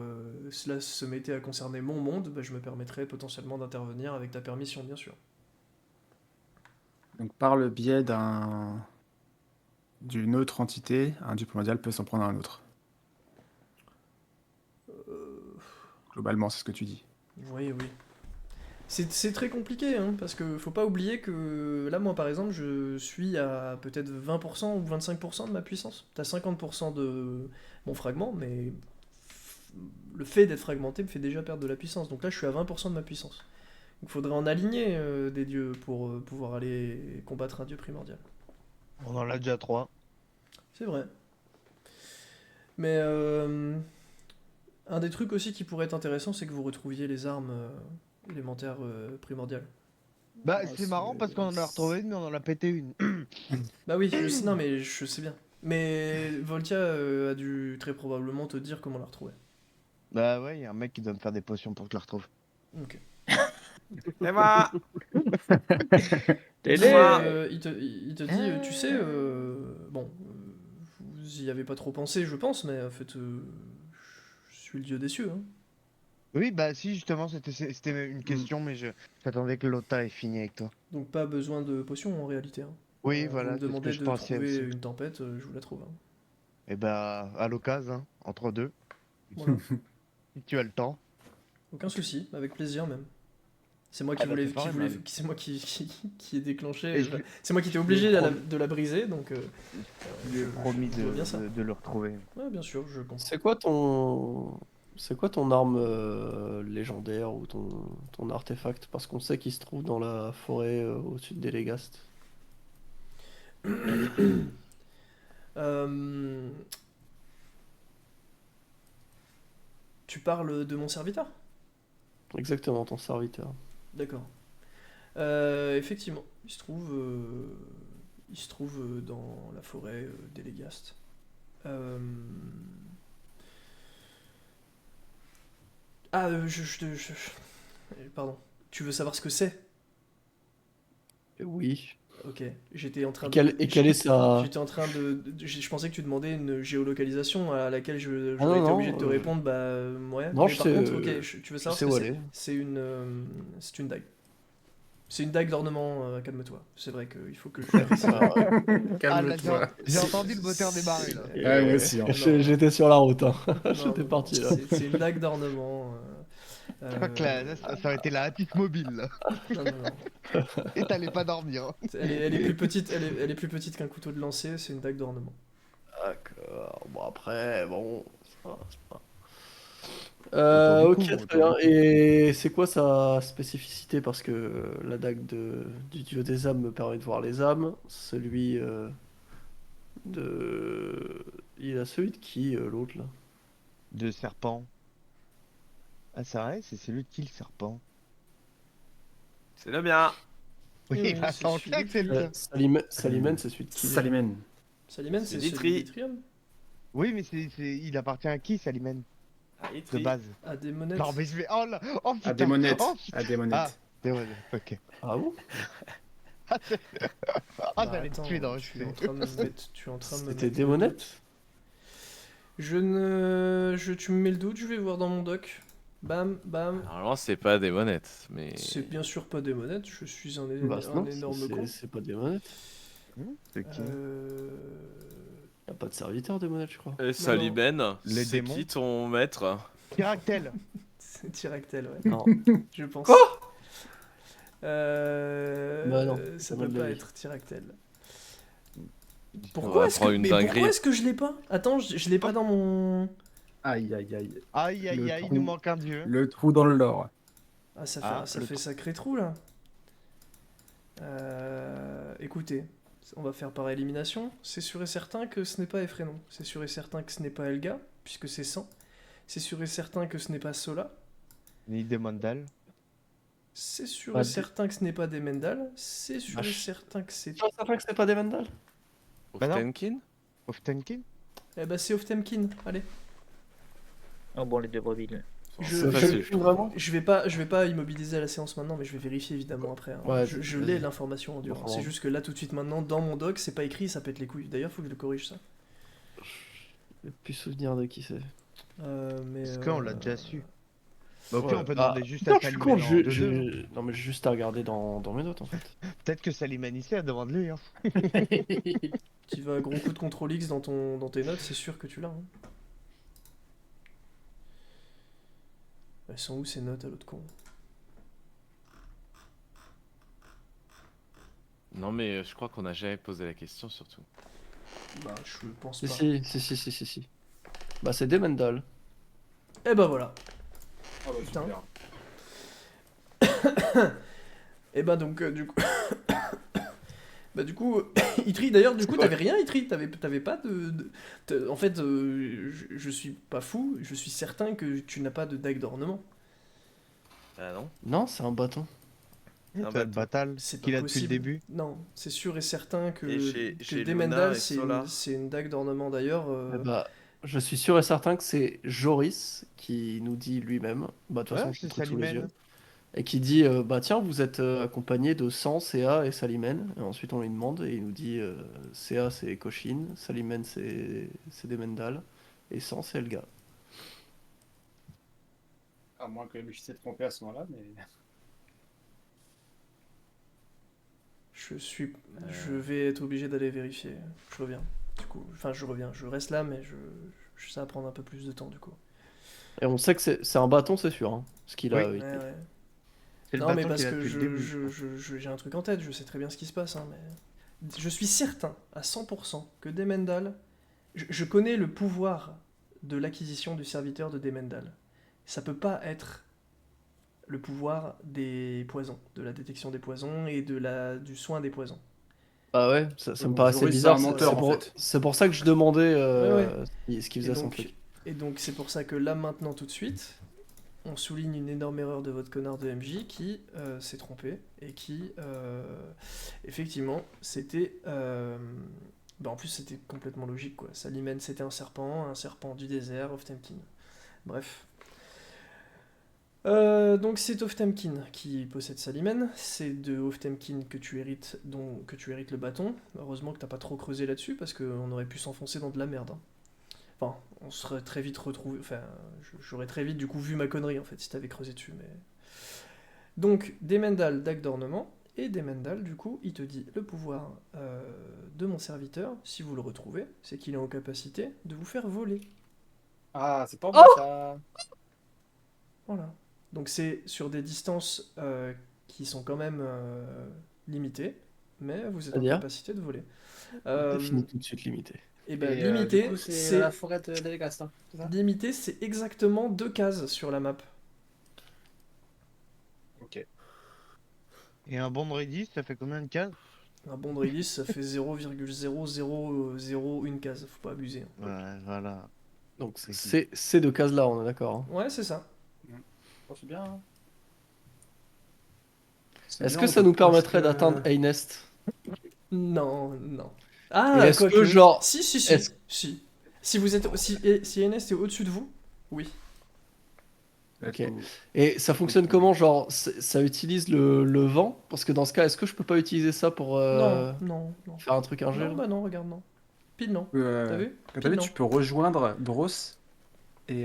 cela se mettait à concerner mon monde, bah, je me permettrais potentiellement d'intervenir avec ta permission, bien sûr. Donc, par le biais d'une autre entité, un dieu primordial peut s'en prendre à un autre. Euh, Globalement, c'est ce que tu dis. oui, oui. C'est très compliqué, hein, parce que faut pas oublier que là, moi par exemple, je suis à peut-être 20% ou 25% de ma puissance. T'as 50% de mon fragment, mais le fait d'être fragmenté me fait déjà perdre de la puissance. Donc là, je suis à 20% de ma puissance. Il faudrait en aligner des dieux pour pouvoir aller combattre un dieu primordial. On en a déjà 3. C'est vrai. Mais un des trucs aussi qui pourrait être intéressant, c'est que vous retrouviez les armes élémentaires primordiales. Bah, Ah, c'est marrant parce qu'on en a retrouvé une, mais on en a pété une. Bah oui, je sais, non mais je sais bien. Mais Voltia a dû très probablement te dire comment la retrouver. Bah ouais, il y a un mec qui doit me faire des potions pour que je la retrouve. Ok. C'est moi! Il dit, Télé. il te dit, tu sais, bon, vous y avez pas trop pensé, je pense, mais en fait, je suis le dieu des cieux, hein. Oui, bah si, justement, c'était une question, mais j'attendais que l'OTA ait fini avec toi. Donc pas besoin de potion en réalité, hein. Oui, Vous me voilà, c'est ce que demandez je de pensais trouver aussi. une tempête, je vous la trouve, hein. Et bah, à l'occasion, hein, entre deux, Voilà. si tu as le temps. Aucun souci, avec plaisir même. C'est moi Ah bah, c'est pas qui un voulais, mal. c'est moi qui ai déclenché, Et je, c'est moi qui étais je lui ai obligé promis, de la briser, donc je lui ai promis je vois bien ça. de le retrouver. Ouais, bien sûr, je comprends. C'est quoi ton arme légendaire ou ton artefact? Parce qu'on sait qu'il se trouve dans la forêt au-dessus de Délégast. Euh, Tu parles de mon serviteur? Exactement, ton serviteur. D'accord. Effectivement, il se trouve dans la forêt d'Elégast. Euh, Ah, pardon. Tu veux savoir ce que c'est? Oui. Ok, j'étais en train Et quelle est sa... J'étais en train je pensais que tu demandais une géolocalisation à laquelle Ah j'aurais non, été obligé non, de te répondre, ouais. non, Mais par contre, ok, tu veux je savoir sais ce que où c'est? elle est. C'est une dague. C'est une dague d'ornement, calme-toi. C'est vrai qu'il faut que je précise. Ah, ouais. Ah, là, Calme-toi. j'ai entendu le moteur démarrer, là. Ouais, moi aussi, hein. Non, J'étais sur la route, hein. non, J'étais non, parti, là. c'est une dague d'ornement. Je crois que là, ça aurait été la hâtif mobile, là. Non, non, non. Et t'allais pas dormir. Hein. Elle est plus petite, elle est plus petite qu'un couteau de lancer, c'est une dague d'ornement. D'accord. Bon, après, bon... c'est pas- Autant du ok, coup, très bien. Et c'est quoi sa spécificité? Parce que la dague du dieu des âmes me permet de voir les âmes. Celui de... Il a celui de qui, l'autre, là? De serpent. Ah, c'est vrai, c'est celui de qui le serpent? C'est le mien. Oui, Oui, bah, c'est ça en celui claque, c'est le tien. Salimène, c'est celui de qui? déjà Salimène. Salimène, C'est c'est celui Ditri. d'Itrium. Oui, mais il appartient à qui, Salimène? De base. À des monnaies. Non, mais je vais. Oh là! Oh putain! À des monettes. Oh, putain. À des Ah, monettes. des monettes, ok. Ah bon? Ah, Bah, j'allais te attends, tuer dans tu es en train de me mettre. Tu es en train de me C'était mettre des le monettes? doute. Tu me mets le doute, je vais voir dans mon doc. Bam, bam. Normalement, c'est pas des monettes, mais. C'est bien sûr pas des monettes, je suis un, Bah un non, énorme con. c'est pas des monettes. C'est qui? Y a pas de serviteur des monettes, je crois. Saliben, Les c'est démons qui ton maître? Caractère! C'est Tiractel, ouais. Non. Je pense. Quoi Bah non, ça c'est peut mal de pas vie. être Tiractel. On Pourquoi va est-ce que, prendre une mais pourquoi dinguerie. est-ce que je l'ai pas? Attends, je l'ai pas dans mon. Aïe, aïe, aïe. Aïe aïe Le aïe, il trou. nous manque un dieu. Le trou dans le lore. Ah, ça Ah, fait, ça le fait trou. sacré trou là. Écoutez, on va faire par élimination. C'est sûr et certain que ce n'est pas Effrénon. C'est sûr et certain que ce n'est pas Elga, puisque c'est 100. C'est sûr et certain que ce n'est pas Sola. Ni Demandal. C'est sûr Pas et de- certain que ce n'est pas Demendal. C'est sûr et Vache. certain que c'est. Tu es certain que c'était pas des Vandals? Bah non. Oftenkin? Oftenkin? Eh bah, c'est Oftemkin. Allez. Oh bon, les deux brebis. Je, facile, je- je trouve. Vraiment? je vais pas immobiliser la séance maintenant, mais je vais vérifier évidemment après. Hein. Ouais, je vas-y. l'ai l'information en dur. Bon, C'est bon. juste que là, tout de suite maintenant, dans mon doc, c'est pas écrit, ça pète les couilles. D'ailleurs, faut que je le corrige ça. J'ai plus souvenir de qui c'est. Mais, Est-ce qu'on l'a déjà su? Bah, au Ouais. pire, on peut Ah, demander juste putain, à je suis Salimène con, en 2-2. non mais j'ai juste à regarder dans mes notes en fait. Peut-être que Salimène ici, elle demande lui. Hein. Tu vas gros coup de contrôle X dans tes notes, c'est sûr que tu l'as. Hein. Elles sont où ces notes à l'autre con? Non, mais je crois qu'on a jamais posé la question, surtout. Bah, je pense Si, pas. si. Bah c'est des Mendal. Et bah voilà. Oh, bah, Putain. super. Et bah donc, du coup. Bah du coup, Itri, d'ailleurs, du coup, t'avais rien, Itri, t'avais pas en fait, je suis pas fou, je suis certain que tu n'as pas de dague d'ornement. Ah non? Non, c'est un bâton. C'est bah, le batal C'est qu'il pas a depuis le possible. début. Non, c'est sûr et certain que, Et chez que Luna Demendal, et Solar. c'est une dague d'ornement d'ailleurs. Eh bah, je suis sûr et certain que c'est Joris qui nous dit lui-même. Bah de toute Ouais, façon, je c'est l'ai sous les Salimène. yeux. Et qui dit bah tiens, vous êtes accompagné de Sans, Céa et Salimène. Et ensuite on lui demande et il nous dit Céa c'est Cochin, Salimène c'est des Mendal et Sans c'est Elga. À moins que je s'est trompé à ce moment-là, mais. Je vais être obligé d'aller vérifier. Je reviens. Du coup, enfin, je reviens. Je reste là, mais ça va prendre un peu plus de temps du coup. Et on sait que c'est un bâton, c'est sûr. Hein, ce qu'il Oui. a. Ouais, ouais. C'est le Non, mais bâton parce qu'il a que depuis le début. j'ai un truc en tête, je sais très bien ce qui se passe, hein, mais je suis certain à 100% que Demendal, je connais le pouvoir de l'acquisition du serviteur de Demendal. Ça peut pas être le pouvoir des poisons, de la détection des poisons et du soin des poisons. Bah ouais, ça me Donc, paraissait Joris, bizarre. c'est un menteur, C'est en pour, fait. c'est pour ça que je demandais Ouais, ce qu'il Et faisait son donc, truc. et donc c'est pour ça que là maintenant tout de suite, on souligne une énorme erreur de votre connard de MJ qui s'est trompé et qui effectivement c'était bah en plus c'était complètement logique quoi. Salimène c'était un serpent du désert, Oftemkin. Bref. Donc c'est Oftemkin qui possède Salimène, c'est de Oftemkin que tu hérites, que tu hérites le bâton. Heureusement que t'as pas trop creusé là-dessus parce qu'on aurait pu s'enfoncer dans de la merde, hein. Enfin, on serait très vite retrouvé. Enfin, j'aurais très vite du coup vu ma connerie en fait si t'avais creusé dessus. Mais donc Demendal dague d'ornement et Demendal du coup il te dit le pouvoir de mon serviteur si vous le retrouvez, c'est qu'il est en capacité de vous faire voler. Ah, c'est pas Oh moi ça. Voilà. Donc c'est sur des distances qui sont quand même limitées, mais vous êtes en C'est-à-dire capacité de voler. Euh, Définis tout de suite limité. et ben Et du coup, limité, c'est la forêt d'Elegast, hein, c'est ça? limité, c'est exactement 2 cases sur la map. Ok. Et un bon Redis, ça fait combien de cases? Un bon de release, ça fait 0,0001 case, faut pas abuser, hein. Ouais, voilà. Donc C'est qui? c'est ces 2 cases-là, on est d'accord, hein. Ouais, c'est ça. Oh, c'est bien, hein. C'est Est-ce bien, que on ça peut nous permettrait projeter, d'atteindre Aynest? Non, non. Et Ah, est-ce quoique. que genre... Si, si, si, Est-ce... si. Si vous êtes, si NS est au-dessus de vous, oui. Ok. Et ça fonctionne comment? Genre, ça utilise le vent? Parce que dans ce cas, est-ce que je peux pas utiliser ça pour Non, non, non. faire un truc ingé, Non, là? bah non, regarde, non. Pile non. T'as vu? Quand t'as Pile vu, non. tu peux rejoindre Bros et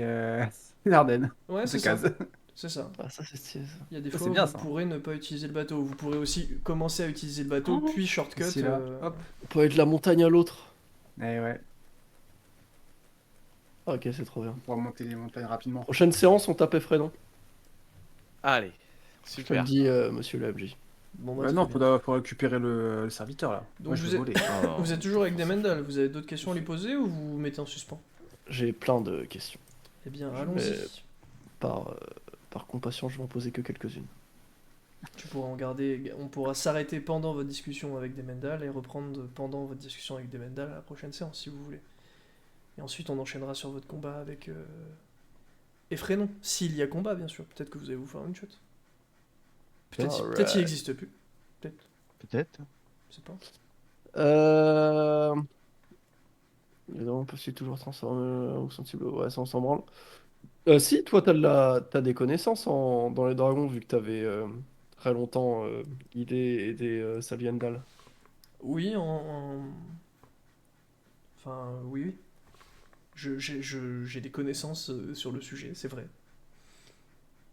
L'arden. Ouais, c'est Deux ça. cases. C'est ça. Ah, ça c'est stylé, ça. Il y a des Ça, fois c'est où bien, vous ça. pourrez ne pas utiliser le bateau. Vous pourrez aussi commencer à utiliser le bateau, Oh. puis shortcut. Ici, là, hop. On peut aller de la montagne à l'autre. Et ouais, Ah, ok, c'est trop bien. on pourra monter les montagnes rapidement. Prochaine séance, on tape Effrayon. Allez, Je te le super. dis, monsieur le MJ. Bon, bah, Bah très non, bien. faut récupérer le serviteur là. Donc Moi je vous veux êtes- voler. Oh, Vous êtes toujours avec je des pense que Mendal. Vous avez d'autres questions à lui poser ou vous vous mettez en suspens? J'ai plein de questions. Eh bien, Je allons-y. vais- Par compassion, je vais en poser que quelques-unes. Tu pourras en garder. On pourra s'arrêter pendant votre discussion avec des Mendal et reprendre pendant votre discussion avec des Mendal à la prochaine séance si vous voulez. Et ensuite, on enchaînera sur votre combat avec Effrénon. S'il y a combat, bien sûr. Peut-être que vous allez vous faire une shot. Peut-être qu'il n'existe plus. Peut-être. Peut-être. Je sais pas. Les dents peuvent-ils toujours transformer ou sensible? Ouais, ça on s'en branle. Si, toi t'as des connaissances dans les dragons vu que t'avais très longtemps aidé Saliendal. Oui, enfin, oui, oui. J'ai des connaissances sur le sujet, c'est vrai.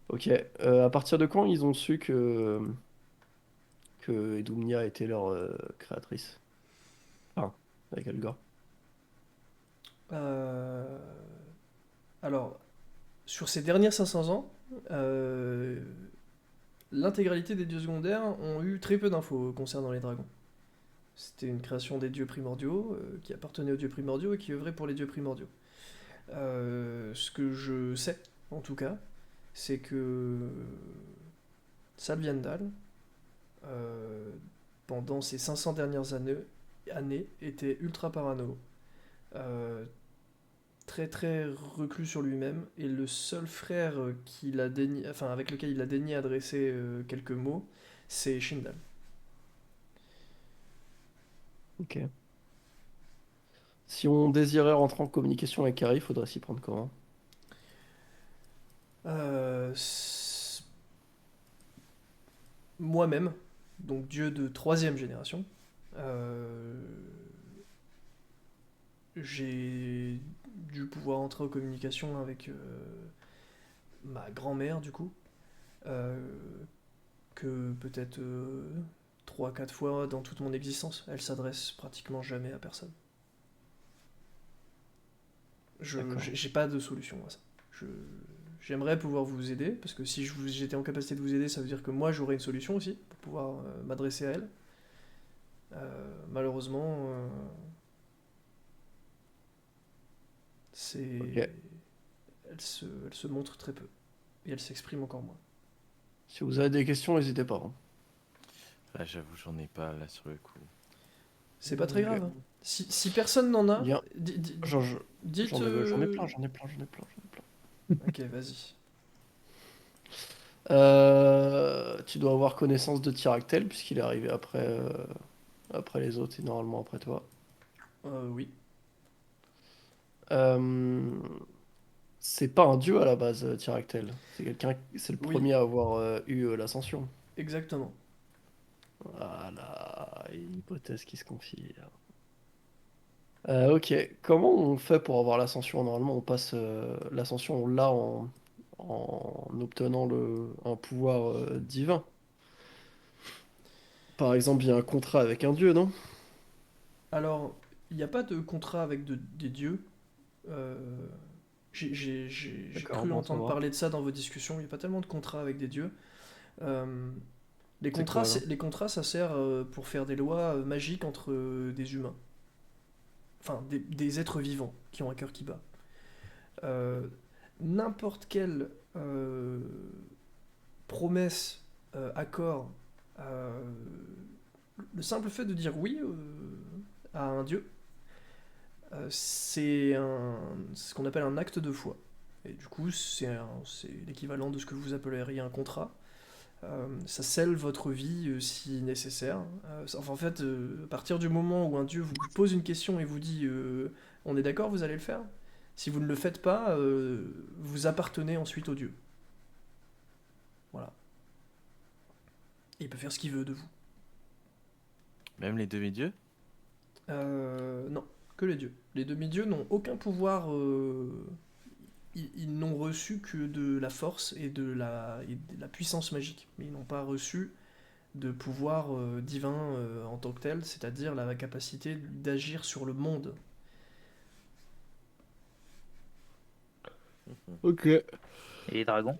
Ok. À partir de quand ils ont su que Edumnia était leur créatrice? Enfin, avec Algor. Euh, Alors, sur ces dernières 500 ans, l'intégralité des dieux secondaires ont eu très peu d'infos concernant les dragons. C'était une création des dieux primordiaux, qui appartenait aux dieux primordiaux et qui œuvrait pour les dieux primordiaux. Ce que je sais, en tout cas, c'est que Salviandal, euh, pendant ces 500 dernières années était ultra parano, euh, très très reclus sur lui-même, et le seul frère avec lequel il a daigné adresser quelques mots, c'est Shindal. Ok. Si on désirait rentrer en communication avec Harry, faudrait s'y prendre comment? Euh, Moi-même, donc dieu de troisième génération, euh, j'ai dû pouvoir entrer en communication avec ma grand-mère, du coup, euh, que peut-être 3-4 fois dans toute mon existence. Elle s'adresse pratiquement jamais à personne. D'accord. J'ai pas de solution à ça. J'aimerais pouvoir vous aider, parce que si j'étais en capacité de vous aider, ça veut dire que moi j'aurais une solution aussi, pour pouvoir m'adresser à elle. Malheureusement, c'est... Ok. Elle se montre très peu. Et elle s'exprime encore moins. Si vous avez des questions, n'hésitez pas, hein. Là, j'avoue, j'en ai pas là sur le coup. C'est pas très Ok. grave, hein. Si personne n'en a, Bien. J'en dites... j'en ai plein, j'en ai plein. Ok, vas-y. Tu dois avoir connaissance de Tyractel, puisqu'il est arrivé après les autres et normalement après toi. Oui. Euh, C'est pas un dieu à la base, Tyractel. C'est le Oui. premier à avoir eu l'ascension. Exactement. Voilà, une hypothèse qui se confirme. Ok, comment on fait pour avoir l'ascension? Normalement, on passe l'ascension, on l'a en obtenant un pouvoir divin. Par exemple, il y a un contrat avec un dieu, non? Alors, il n'y a pas de contrat avec des dieux. Euh, j'ai D'accord, cru bon à entendre savoir. parler de ça dans vos discussions. Il n'y a pas tellement de contrats avec des dieux. Euh, C'est quoi alors? les contrats, ça sert pour faire des lois magiques entre des humains. Enfin, des êtres vivants qui ont un cœur qui bat. Euh, N'importe quelle promesse, accord, euh, le simple fait de dire oui à un dieu, c'est ce qu'on appelle un acte de foi. Et du coup, c'est l'équivalent de ce que vous appelleriez un contrat. Ça scelle votre vie si nécessaire. En fait, à partir du moment où un dieu vous pose une question et vous dit on est d'accord, vous allez le faire. Si vous ne le faites pas, vous appartenez ensuite au dieu. Voilà. Et il peut faire ce qu'il veut de vous. Même les demi-dieux? Non, que les dieux. Les demi-dieux n'ont aucun pouvoir. Ils n'ont reçu que de la force et de la puissance magique. Mais ils n'ont pas reçu de pouvoir divin en tant que tel, c'est-à-dire la capacité d'agir sur le monde. Ok. Et les dragons?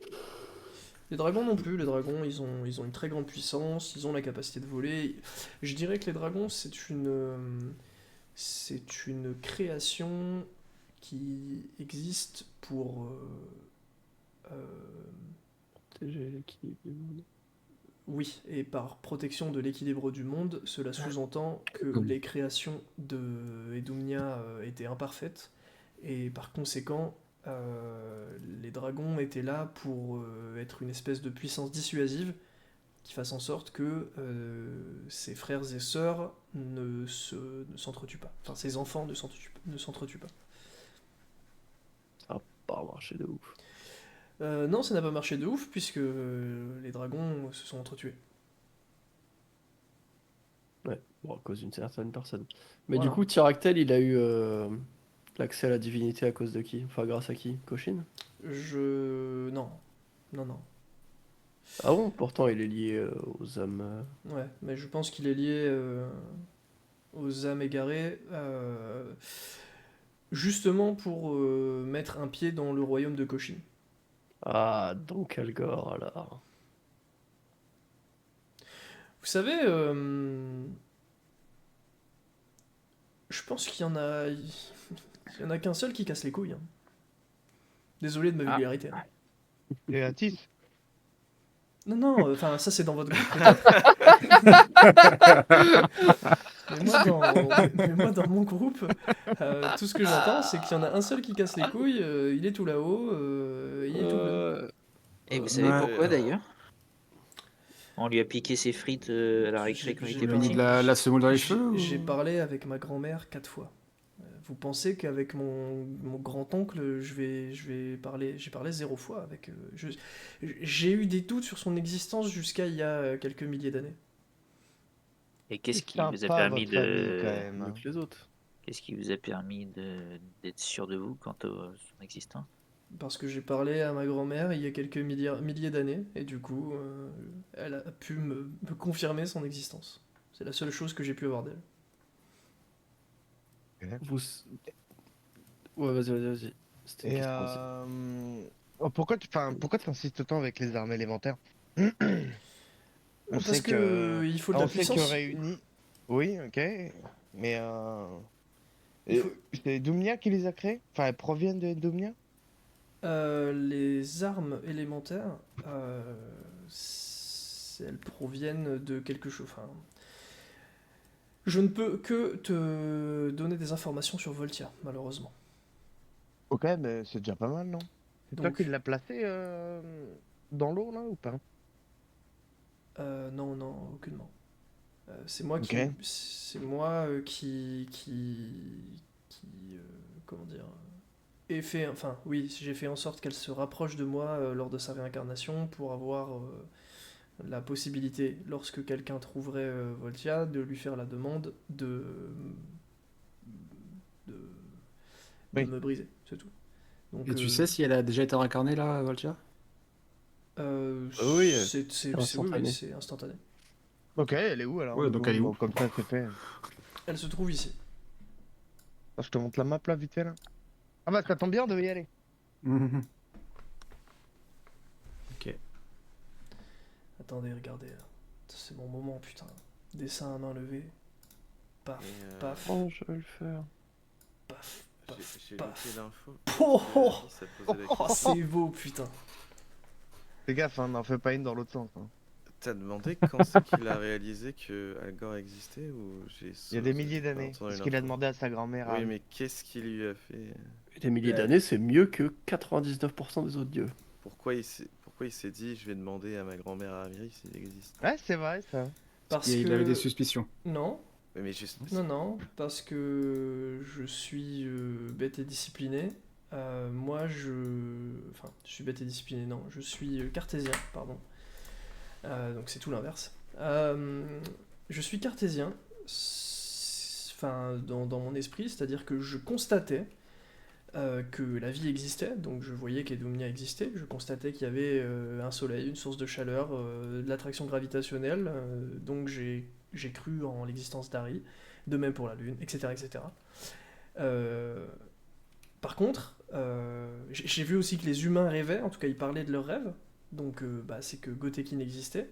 Les dragons non plus, les dragons ils ont une très grande puissance, ils ont la capacité de voler. Je dirais que les dragons c'est une création qui existe pour Protéger l'équilibre du monde. oui, et par protection de l'équilibre du monde, cela sous-entend que les créations de Edumnia étaient imparfaites, et par conséquent, les dragons étaient là pour être une espèce de puissance dissuasive qui fasse en sorte que ses frères et sœurs ne s'entretuent pas. Enfin, ses enfants ne s'entretuent pas. Ça a pas marché de ouf. Non, ça n'a pas marché de ouf, puisque les dragons se sont entretués. Ouais, bon, à cause d'une certaine personne. Mais du Voilà. coup, Tyractel, il a eu l'accès à la divinité à cause de qui? Enfin, grâce à qui? Cauchine? Non. Non, non. Ah bon? Pourtant, il est lié aux âmes. Ouais, mais je pense qu'il est lié aux âmes égarées, justement pour mettre un pied dans le royaume de Cochin. Ah, donc Algor, alors. Vous savez, je pense il y en a qu'un seul qui casse les couilles, hein. Désolé de ma Ah. vulgarité, hein. Et Atis? Non, non, enfin, ça c'est dans votre groupe, peut-être. Mais moi, dans mon groupe, tout ce que j'entends, c'est qu'il y en a un seul qui casse les couilles, il est tout là-haut, il est tout bleu. Et vous savez Ouais. pourquoi d'ailleurs? On lui a piqué ses frites à la récré quand il était Il a mis petit. de la semoule dans les cheveux J'ai ou... parlé avec ma grand-mère 4 fois. Vous pensez qu'avec mon grand-oncle, j'ai parlé 0 fois avec. J'ai eu des doutes sur son existence jusqu'à il y a quelques milliers d'années. Et qu'est-ce C'est qui vous a sympa, permis votre famille, quand de même, Mieux hein. que les autres. qu'est-ce qui vous a permis d'être sûr de vous quant à son existence? Parce que j'ai parlé à ma grand-mère il y a quelques milliers d'années, et du coup, elle a pu me confirmer son existence. C'est la seule chose que j'ai pu avoir d'elle. Vous... Ouais, vas-y. C'était une Et question aussi. pourquoi tu insistes autant avec les armes élémentaires? On Parce sait que que il faut de la que puissance. réunis. Oui, ok. Mais Il faut... c'est Doomnia qui les a créés? Enfin, elles proviennent de Doomnia? Les armes élémentaires, elles proviennent de quelque chose. Enfin, je ne peux que te donner des informations sur Voltia, malheureusement. Ok, mais c'est déjà pas mal, non? C'est toi Donc, qui l'as placé dans l'eau, là, ou pas? non, non, aucunement. Ok. C'est moi qui, comment dire, enfin oui, j'ai fait en sorte qu'elle se rapproche de moi lors de sa réincarnation pour avoir la possibilité, lorsque quelqu'un trouverait Voltia, de lui faire la demande de, de Oui. me briser, c'est tout. Donc, Et tu sais si elle a déjà été réincarnée là, Voltia? Oui, oui, instantané. c'est instantané. Ok, elle est où alors Ouais, du donc coup elle est où? Bon, comme ça, c'est fait. Elle se trouve ici. Ah, je te montre la map là, vite fait là. Ah bah, ça tombe bien, on devait y aller. Mhm. Ok. Attendez, regardez là. C'est mon moment, putain. Dessin à main levée. Paf, Et, paf, Oh, je vais le faire. paf, j'ai paf, j'ai paf. loupé l'info. Oh, oh, Ça posait la oh, question. c'est beau, putain. Fais gaffe, hein, n'en fais pas une dans l'autre sens. Hein. T'as demandé quand c'est qu'il a réalisé que Al Gore existait ou Il y a des milliers d'années. entendu C'est ce qu'il a l'info. demandé à sa grand-mère. Oui, Harry. mais qu'est-ce qui lui a fait? Et des milliers Ouais. d'années, c'est mieux que 99% des autres dieux. Pourquoi il s'est dit je vais demander à ma grand-mère Amiri s'il existe? Ouais, c'est vrai ça. Parce Il avait des que... suspicions. Non, Oui, mais juste. non, parce que je suis bête et discipliné. Enfin, je suis bête et discipliné, non, je suis cartésien, pardon. Donc c'est tout l'inverse. Je suis cartésien, enfin, dans mon esprit, c'est-à-dire que je constatais que la vie existait, donc je voyais qu'Edoumnia existait, je constatais qu'il y avait un soleil, une source de chaleur, de l'attraction gravitationnelle, donc j'ai cru en l'existence d'Harry, de même pour la Lune, etc. etc. Par contre, j'ai vu aussi que les humains rêvaient, en tout cas ils parlaient de leurs rêves, donc c'est que Gotekin existait,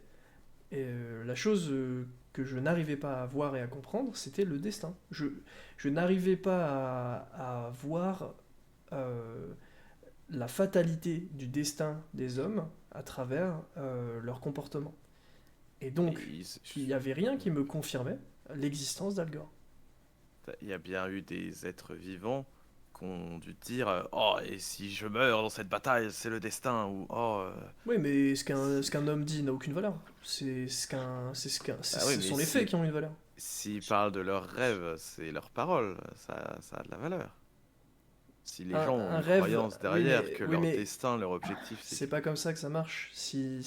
et la chose que je n'arrivais pas à voir et à comprendre, c'était le destin. Je n'arrivais pas à voir euh, la fatalité du destin des hommes à travers leur comportement. Et donc, il n'y avait rien qui me confirmait l'existence d'Al Gore. Il y a bien eu des êtres vivants qui ont dû dire oh, et si je meurs dans cette bataille, c'est le destin, ou oh. Oui, mais ce qu'un homme dit n'a aucune valeur. Bah oui, Ce mais sont les faits qui ont une valeur. s'ils parlent de leurs rêves, c'est leurs paroles, ça a de la valeur. Si les gens ont Un une rêve, croyance oui, derrière que oui, leur mais destin, leur objectif, c'est c'est pas comme ça que ça marche. Si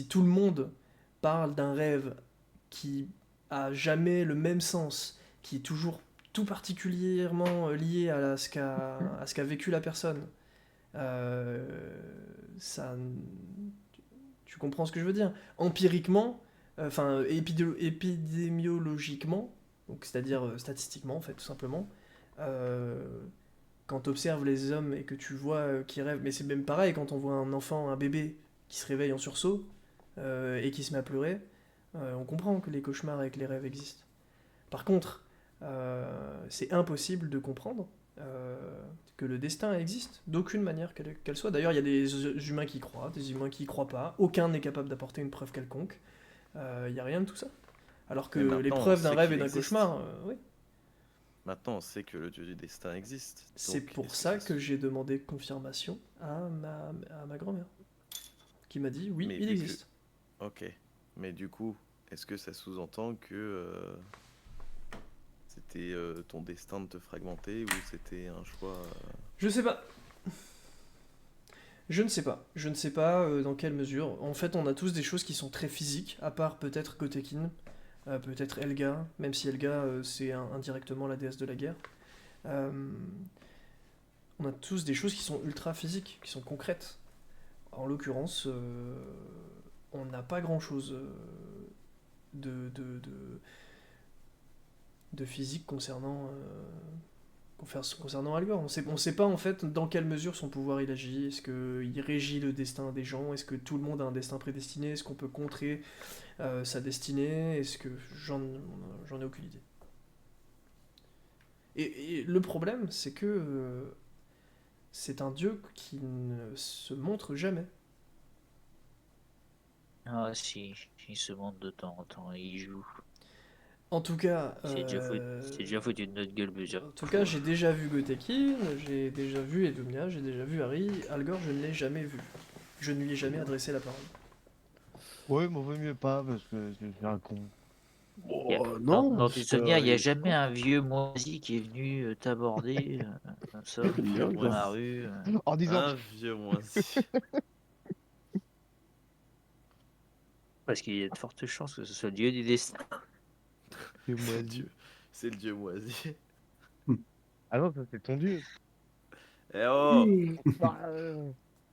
tout le monde parle d'un rêve qui a jamais le même sens, qui est toujours tout particulièrement lié à ce qu'a vécu la personne, euh, ça, tu comprends ce que je veux dire? Empiriquement, enfin épidémiologiquement, donc c'est-à-dire statistiquement en fait tout simplement, euh, quand tu observes les hommes et que tu vois qu'ils rêvent, mais c'est même pareil quand on voit un enfant, un bébé qui se réveille en sursaut et qui se met à pleurer, on comprend que les cauchemars et que les rêves existent. Par contre, c'est impossible de comprendre que le destin existe, d'aucune manière qu'elle soit. D'ailleurs, il y a des humains qui croient, des humains qui y croient pas. Aucun n'est capable d'apporter une preuve quelconque. Il n'y a rien de tout ça. Alors que Mais les maintenant, on preuves d'un sait rêve qu'il et d'un existe. cauchemar, oui. Maintenant, on sait que le dieu du destin existe. C'est Donc, pour est-ce ça ça que j'ai demandé confirmation à ma grand-mère, qui m'a dit oui, Mais il vu que- existe. Ok. Mais du coup, est-ce que ça sous-entend que c'était ton destin de te fragmenter ou c'était un choix Je sais pas. Je ne sais pas. Je ne sais pas dans quelle mesure. En fait, on a tous des choses qui sont très physiques, à part peut-être Gotekin, peut-être Helga, même si Helga, c'est indirectement la déesse de la guerre. Euh, on a tous des choses qui sont ultra physiques, qui sont concrètes. En l'occurrence, on n'a pas grand-chose de, de, de, de physique concernant Algor. On sait pas en fait dans quelle mesure son pouvoir il agit. Est-ce qu'il régit le destin des gens? Est-ce que tout le monde a un destin prédestiné? Est-ce qu'on peut contrer sa destinée? Est-ce que j'en ai aucune idée. Et le problème, c'est que c'est un dieu qui ne se montre jamais. Ah si, il se montre de temps en temps, il joue. En tout cas, C'est déjà foutu de notre gueule plusieurs en tout fois. cas, j'ai déjà vu Gotekin, j'ai déjà vu Edomnia, j'ai déjà vu Harry. Algor, je ne l'ai jamais vu. Je ne lui ai jamais adressé la parole. Ouais, mais vaut mieux pas parce que c'est un con. Oh, Dans, non, dans tes souvenirs, il n'y a il- jamais un vieux moisi qui est venu t'aborder comme ça, il est bien, le dans gars. la rue. En disant Un vieux moisi. Parce qu'il y a de fortes chances que ce soit le dieu du destin. que moi. C'est le dieu. C'est le dieu moisi. Ah non, ça c'est ton dieu. Eh oh! Bah,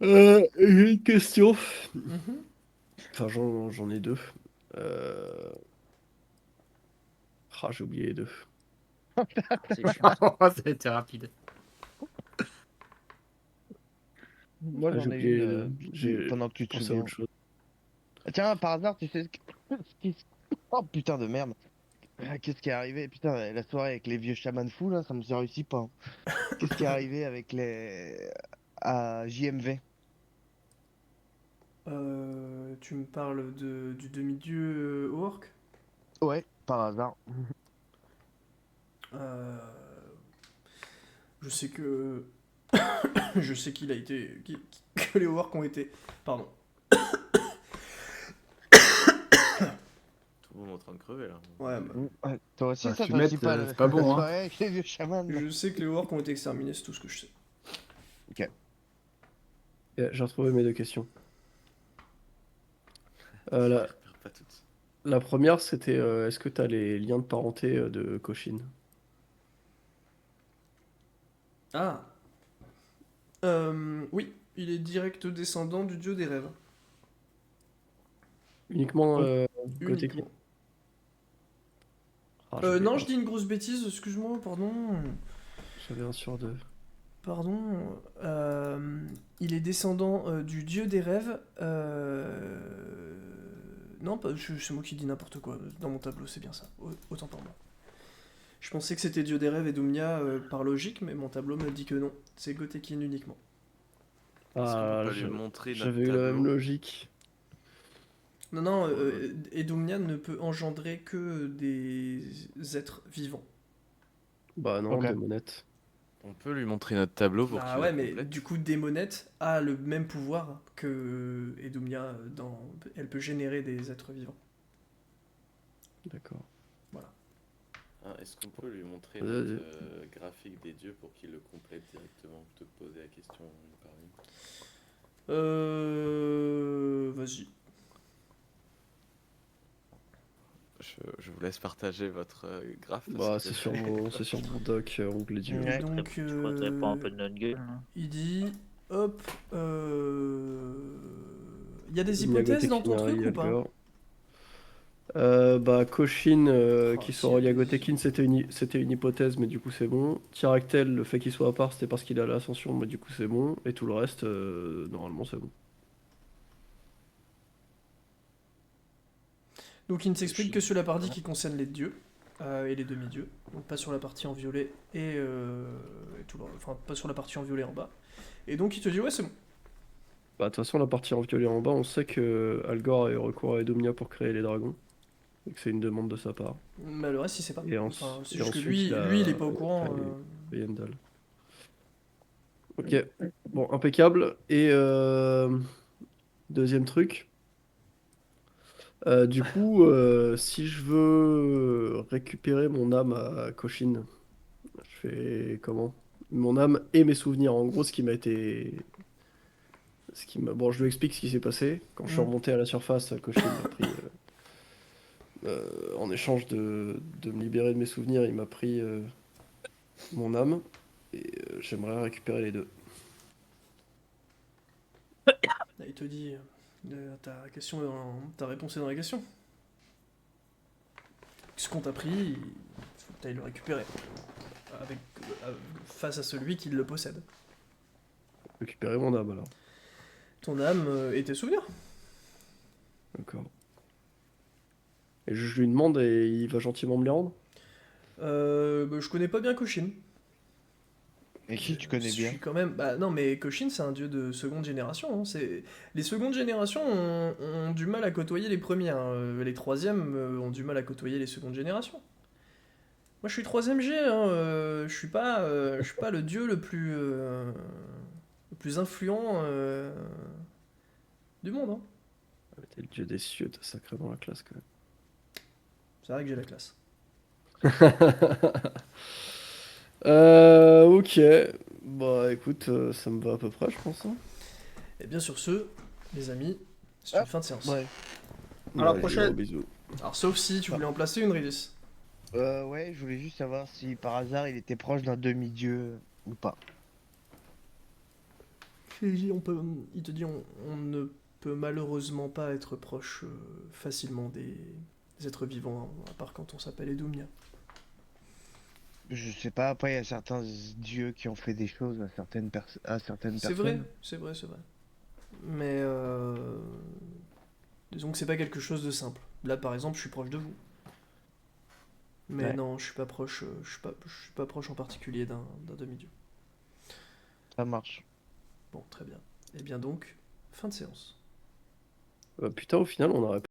J'ai une question. Mhm. Enfin, j'en ai deux. Euh... Ah, j'ai oublié les deux. C'est chiant. Ça a été rapide. moi Ah, j'en j'ai ai oublié une les deux. J'ai pendant que tu te pensé à souviens. autre chose. Tiens, par hasard, tu sais Oh putain de merde. Qu'est-ce qui est arrivé? Putain, la soirée avec les vieux chamans fous là, ça me réussit pas, hein. Qu'est-ce qui est arrivé avec les à JMV? Tu me parles du demi-dieu orc. Ouais, par hasard. Euh, je sais que je sais qu'il a été que les orcs ont été pardon. Tout le monde est en train de crever là. Ouais, bah, Ouais, toi aussi, Bah, ça te fumette, réussit pas c'est pas bon, la hein. soirée avec les vieux chamans là. je sais que les orcs ont été exterminés, c'est tout ce que je sais. J'ai retrouvé mes deux questions. Je La, les repère pas toutes. la première, c'était est-ce que tu as les liens de parenté de Cochin? Ah. Oui, il est direct descendant du dieu des rêves. Uniquement côté Uniquement. Ah, j'avais Non, un- je dis une grosse bêtise, excuse-moi, pardon. J'avais un sur deux. Pardon. Il est descendant du dieu des rêves. Non, c'est moi qui dis n'importe quoi. Dans mon tableau, c'est bien ça. Autant pour moi. Je pensais que c'était dieu des rêves et Doumnia par logique, mais mon tableau me dit que non. C'est Gotekin uniquement. Est-ce qu'on Ah, peut pas lui montrer notre j'avais eu la même tableau? logique. Non, non, Edoumnia ne peut engendrer que des êtres vivants. Bah non, Ok. des monettes. On peut lui montrer notre tableau pour Ah qu'il ouais, la mais complète? du coup, Démonette a le même pouvoir que Edoumnia. Elle peut générer des êtres vivants. D'accord. Ah, est-ce qu'on peut lui montrer Vas-y. notre graphique des dieux pour qu'il le complète directement? Te poser la question parmi. Vas-y. Je vous laisse partager votre graphe. parce Bah que- c'est sur mon doc onglet dieu. Ouais. Donc, Tu voudrais pas un peu de notre gueule hein? il dit, hop, il y a des Il y a hypothèses dans ton Gotekin, truc ou pas? Algor. Bah Cochin Oh, qui si, soit relié à y a des- Gotekin c'était une hypothèse mais du coup c'est bon. Tyractel le fait qu'il soit à part c'était parce qu'il a l'ascension mais du coup c'est bon. Et tout le reste normalement c'est bon. Donc il ne s'explique que sur la partie qui concerne les dieux et les demi-dieux, donc pas sur la partie en violet et tout le... enfin pas sur la partie en violet en bas. Et donc il te dit ouais c'est bon. Bah de toute façon la partie en violet en bas on sait que Algor a eu recours à Edomnia pour créer les dragons. Et que c'est une demande de sa part. Mais le reste il sait pas. Et, Enfin, c'est et juste que ensuite lui il est pas au courant. créé Yendal. Ok, bon impeccable. Et deuxième truc. Du coup, si je veux récupérer mon âme à Cochin, je fais comment? Mon âme et mes souvenirs. En gros, ce qui m'a été. Bon, je lui explique ce qui s'est passé. Quand je suis Mm. remonté à la surface, Cochin m'a pris. En échange de me libérer de mes souvenirs, il m'a pris mon âme. Et j'aimerais récupérer les deux. Là, il te dit ta réponse est dans la question. Ce qu'on t'a pris, il faut que tu ailles le récupérer avec face à celui qui le possède. Récupérer mon âme alors. Ton âme et tes souvenirs. D'accord. Et je lui demande et il va gentiment me les rendre? Bah, je connais pas bien Cochin. Et qui tu connais Je bien? suis quand même. Bah non, mais Cochin, c'est un dieu de seconde génération. Hein. Les secondes générations ont du mal à côtoyer les premières. Les troisièmes ont du mal à côtoyer les secondes générations. Moi, je suis troisième G. Hein. Je suis pas le dieu le plus influent du monde. Hein. Ah, mais t'es le dieu des cieux, t'as sacrément la classe quand même. C'est vrai que j'ai la classe. Ok. Bah écoute, ça me va à peu près, je pense. Hein. Et bien sur ce, les amis, c'est une fin de séance. Ouais. À la Allez, prochaine. gros bisous. Alors sauf si tu voulais en placer une, Ridus. Ouais, je voulais juste savoir si par hasard il était proche d'un demi-dieu ou pas. Il te dit on ne peut malheureusement pas être proche facilement des êtres vivants, à part quand on s'appelle Edumnia. Je sais pas, après il y a certains dieux qui ont fait des choses à certaines, à certaines C'est personnes. vrai, c'est vrai, c'est vrai. Mais disons que c'est pas quelque chose de simple. Là par exemple, je suis proche de vous. Mais Ouais. non, je suis pas proche, je suis pas proche en particulier d'un demi-dieu. Ça marche. Bon, très bien. Et bien donc, fin de séance. Putain, au final, on aurait